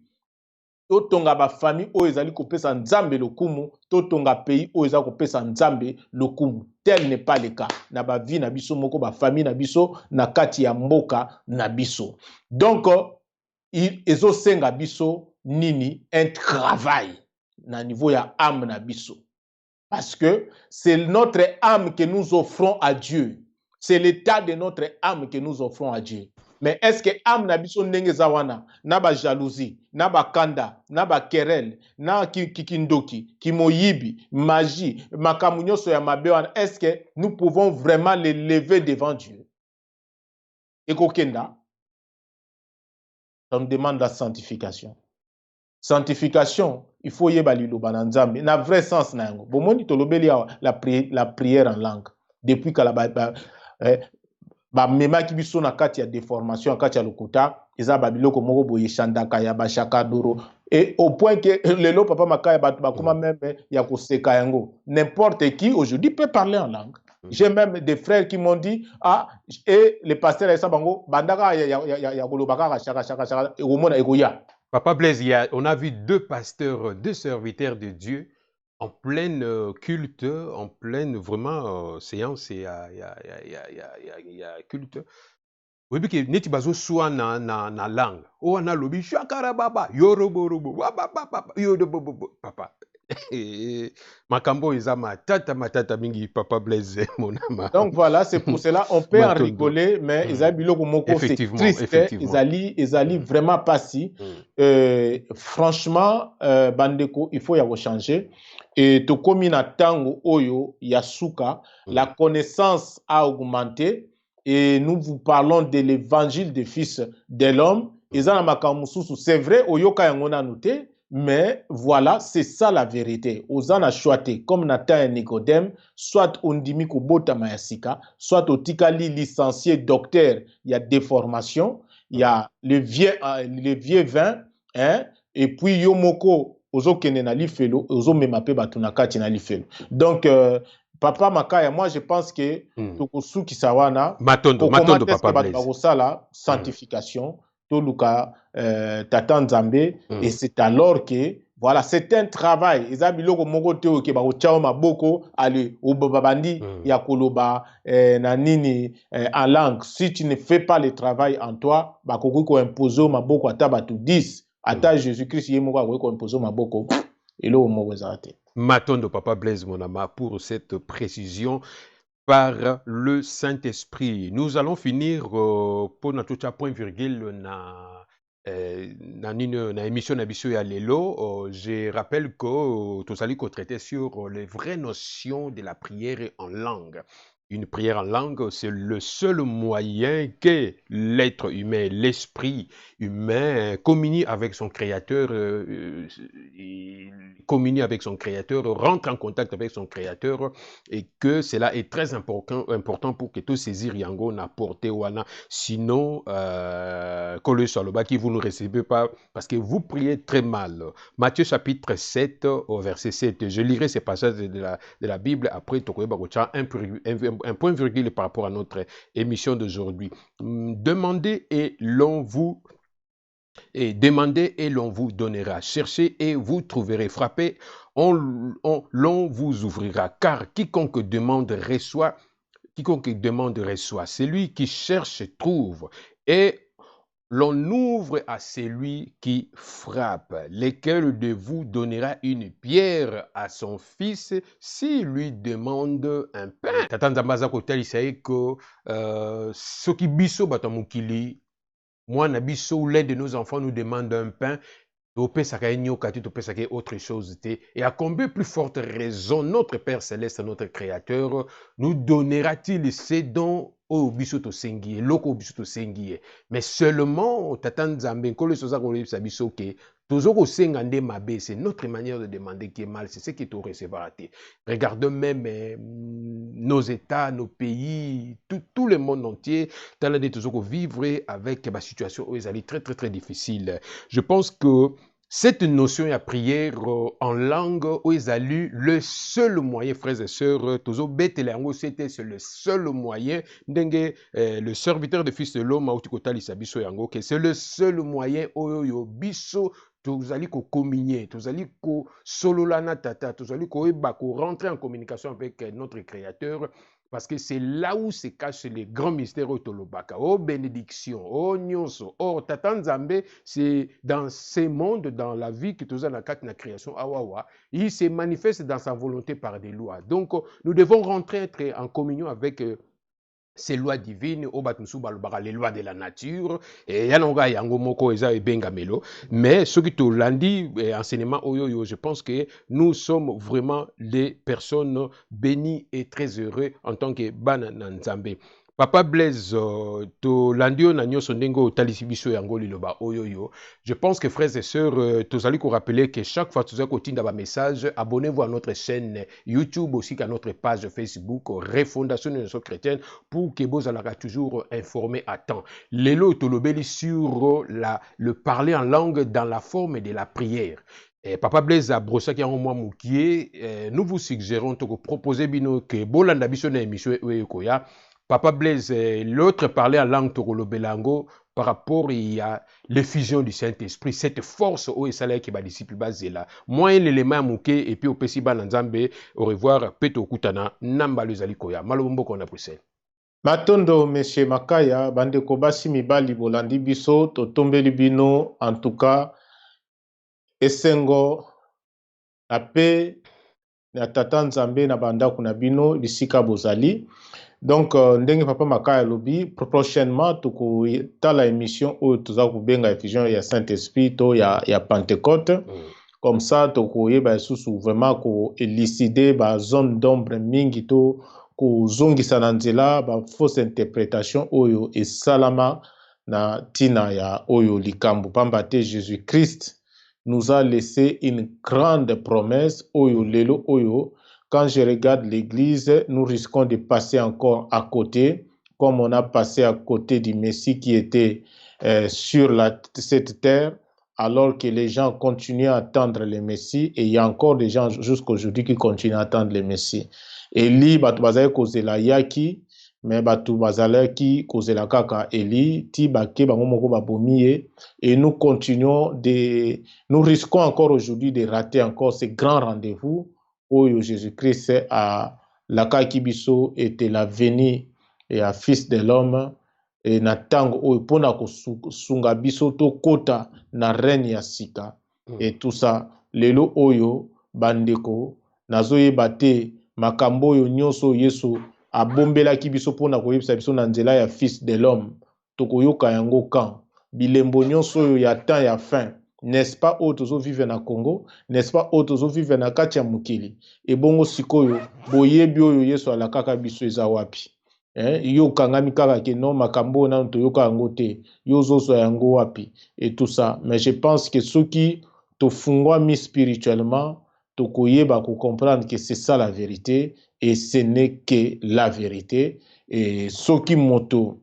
Speaker 2: Totonga ba famille oyo ezali kopesa nzambe lokumu, totonga pays oyo ezali kopesa nzambe lokumu. Tel n'est pas le cas na ba vie na biso moko, ba famille na biso, na kati ya mboka na biso. Donc ezo senga biso nini un travail na niveau ya âme na biso. Parce que c'est notre âme que nous offrons à Dieu. C'est l'état de notre âme que nous offrons à Dieu. Mais est-ce que âme na biso ndenge zawana, na ba jalousie, na ba kanda, na ba querelle, na kikindoki, kimoyibi, magie, makamunyo so ya mabewana, est-ce que nous pouvons vraiment les lever devant Dieu? Et kokenda, ça nous demande la sanctification. Sanctification, il faut yeba liloba na nzambe, na vrai sens na yango. Bomoni tolobeli la prière en langue. Depuis que la mema ki biso na kati ya déformation, kati ya lokuta, eza babiloko moko boye shandaka ya bashaka doro. Et au point que lelo papa makaya bakuma même ya koseka yango. N'importe qui aujourd'hui peut parler en langue. J'ai même des frères qui m'ont dit, et les pasteurs ya sabango, bandaka ya kolobaka shaka, et au monde egoya.
Speaker 1: Papa Blaise, on a vu deux pasteurs, deux serviteurs de Dieu en pleine culte, en pleine vraiment séance et il y a culte. Oui, parce que neti bazo soit na langue. Oh, on a lobi shakara baba, yoroborobo, yorobobo, papa. Makambo izama matata mingi papa Blaise mon ama.
Speaker 2: Donc voilà, c'est pour cela on peut en rigoler, mais ils biloko moko c'est triste, ils allaient vraiment pas si. Franchement, bandeko, il faut y avoir changé. Et to komi na tango oyo yasuka, la connaissance a augmenté et nous vous parlons de l'évangile des fils de l'homme. Ezana makamususu, c'est vrai oyoka yango na noté. Mais voilà, c'est ça la vérité. Ozana choité, comme Nathan et Nicodème, soit on dimi ko bota mayasika, soit au tikali licencié docteur, il y a des formations, il y a le vieux vin, hein, et puis yomoko, ozo kenena li felo, ozo memape batunakati na li felo. Donc, papa Makaya, moi je pense que tokosu kisawana,
Speaker 1: matondo papa Blaise.
Speaker 2: La sanctification, Luka Tata Nzambe, et c'est alors que voilà, c'est un travail. Ezabiloko moko teo ke ba ochao maboko ale obabandi ya koloba na nini en langue. Si tu ne fais pas le travail en toi, ba koko ko imposer maboko ata batu 10, ata Jésus-Christ yemoko ko imposer maboko et lo moko ezate.
Speaker 1: Matondo papa Blaise Monama pour cette précision. Par le Saint-Esprit. Nous allons finir pour notre point virgule na émission Nabiso ya Lelo. Je rappelle que tout allons traiter sur les vraies notions de la prière en langue. Une prière en langue, c'est le seul moyen que l'être humain, l'esprit humain communie avec son Créateur, rentre en contact avec son Créateur, et que cela est très important pour que tout saisir yango na porté wana. Sinon, Kole Saloba qui vous ne recevez pas parce que vous priez très mal. Matthieu chapitre 7 au verset 7. Je lirai ces passages de la Bible après un point virgule par rapport à notre émission d'aujourd'hui. Demandez et l'on vous donnera. Cherchez et vous trouverez. Frappez, l'on vous ouvrira. Car quiconque demande reçoit. Celui qui cherche trouve. Et l'on ouvre à celui qui frappe. Lequel de vous donnera une pierre à son fils s'il lui demande un pain? Tata Nzambaza Kotali sait que ce qui biso batamukili, moi nabiso l'aide de nos enfants nous demande un pain. Autre chose. Et à combien plus forte raison notre Père Céleste, notre Créateur, nous donnera-t-il ces dons au bisoto sengie, loko bisoto sengie. Mais seulement, Tata Nzambe, Kole Sosa Kole Sabisoke, Tozoko Sengande Mabe, c'est notre manière de demander qui est mal, c'est ce qui te recevra. Regardons même nos États, nos pays, tout le monde entier, Tala de Tozoko vivre avec ma situation où ils allaient très difficile. Je pense que cette notion de prière en langue où ils alluent le seul moyen, frères et sœurs, toujours Betelango, c'était le seul moyen, le serviteur de fils de l'homme, c'est le seul moyen, oyo biso, tozali ko communier, tozali ko sololana tata, tozali ko rentrer en communication avec notre Créateur. Parce que c'est là où se cachent les grands mystères au Tolobaka, aux bénédictions, aux nyonso. Or, Tata Nzambe, c'est dans ces mondes, dans la vie que nous avons dans la création, awawa, il se manifeste dans sa volonté par des lois. Donc, nous devons rentrer, être en communion avec ces lois divines, les lois de la nature, et yanonga yango moko eza ebengamelo, mais ce qui te lundi enseignement oyoyo, je pense que nous sommes vraiment des personnes bénies et très heureux en tant que bana nzambe. Papa Blaise, to landio na nyoso ndengo talisi biso yango liloba oyoyo. Je pense que frères et sœurs, tous allez vous rappeler que chaque fois que vous avez un message, abonnez-vous à notre chaîne YouTube aussi qu'à notre page Facebook Refondation de Nation Chrétienne pour que vous allez toujours informés à temps. Lelo tolobeli sur le parler en langue dans la forme de la prière. Papa Blaise a brossé qui a un mois moukier. Nous vous suggérons de proposer bino que bolanda biso na émission Koya. Papa Blaise, l'autre parlait en langue Togolo-Belango par rapport à l'effusion du Saint-Esprit, cette force où il s'allait qui va disciple basé là. Moi, l'élément mouké et puis au Pesiba Nzambe, au revoir, Peto Kutana, Namba Luzalikoya. Malombo qu'on a poussé.
Speaker 2: Matondo, Monsieur Makaya, bande kobasi mibali bolandi biso, totombeli bino, en tout cas, esengo, la paix, na tata Nzambe na banda kuna bino, lisika bozali. Donc, ndenge papa Makaya lobi, prochainement, toko tala émission où toza kubenga effusion ya Saint-Esprit to ya Pentecôte. Comme ça, toko yeba susu vraiment ko élucider ba zone d'ombre mingi to ko zongisa na nzela ba fausse interprétation oyo et salama na tina ya oyo likambo pamba te Jésus-Christ nous a laissé une grande promesse oyo lelo oyo. Quand je regarde l'église, nous risquons de passer encore à côté, comme on a passé à côté du Messie qui était sur cette terre, alors que les gens continuent à attendre le Messie, et il y a encore des gens jusqu'aujourd'hui qui continuent à attendre le Messie. Eli, batu bazale kozela yaki, mais batu bazale ki kozela kaka Eli, ti bake bango moko babomiye, et nous risquons encore aujourd'hui de rater encore ce grand rendez-vous où Jésus-Christ a la Kibiso était la venue et à fils de l'homme et na tango ou pona ko sunga biso to kota na règne ya sika et tout ça lelo oyo bandeko nazoye bate makambo oyo nyonso Yesu abombela kibiso pona ko yebisa biso na nzela ya fils de l'homme to koyoka yango kan bilembo nyonso oyo ya temps ya fin. N'est-ce pas otozo vive na Congo, n'est-ce pas otozo vive na kati ya mukili et bongo sikoyo boyebi oyo Yesu alakaka biso eza wapi yo kangami kaka ke non makambo na toyoka yango te yo zozo yango wapi et tout ça. Mais je pense que ceux qui te fungwa mi spirituellement to koyeba ko comprendre que c'est ça la vérité et ce n'est que la vérité et ceux qui moto.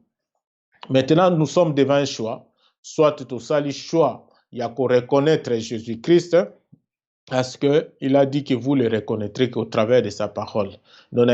Speaker 2: Maintenant nous sommes devant un choix, soit to sali choix. Il y a qu'à reconnaître Jésus-Christ parce qu'il a dit que vous le reconnaîtrez qu'au travers de sa parole. Donc,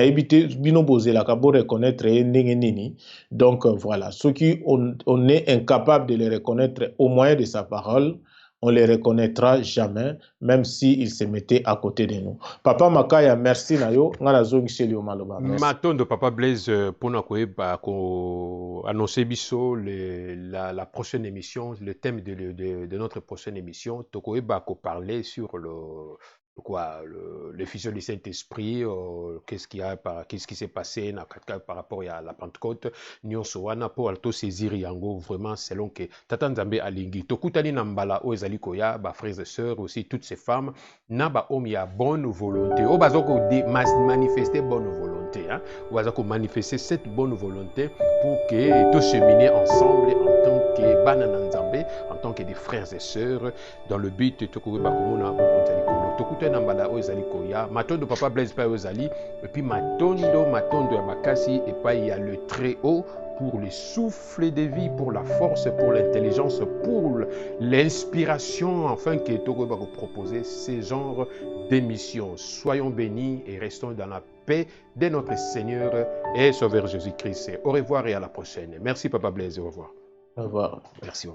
Speaker 2: donc voilà, ceux qui on est incapable de le reconnaître au moyen de sa parole, on ne les reconnaîtra jamais, même s'ils se mettaient à côté de nous. Papa Makaya, merci Nayo.
Speaker 1: Matondo Papa Blaise pour nous annoncer biso la prochaine émission, le thème de notre prochaine émission. Tokoe bako parler sur l'effusion du Saint-Esprit, qu'est-ce qui s'est passé par rapport à la Pentecôte. Nyonso wana pour alto saisir yango vraiment selon que Tata Nzambe alingi. Tokutani nambala o ezali koya ba frères et sœurs aussi toutes ces femmes na ba homme ya bonne volonté. O bazoko manifester bonne volonté hein. O bazoko manifester cette bonne volonté pour que tous cheminer ensemble en tant que banana Nzambe en tant que des frères et sœurs, dans le but de Matondo Papa Blaise pa Ozali, et puis Matondo Makasi, et puis il y a le très haut pour le souffle de vie, pour la force, pour l'intelligence, pour l'inspiration, enfin que Togo va vous proposer ces genres d'émissions. Soyons bénis et restons dans la paix de notre Seigneur et Sauveur Jésus-Christ. Au revoir et à la prochaine. Merci Papa Blaise, au revoir.
Speaker 2: Au revoir.
Speaker 1: Merci.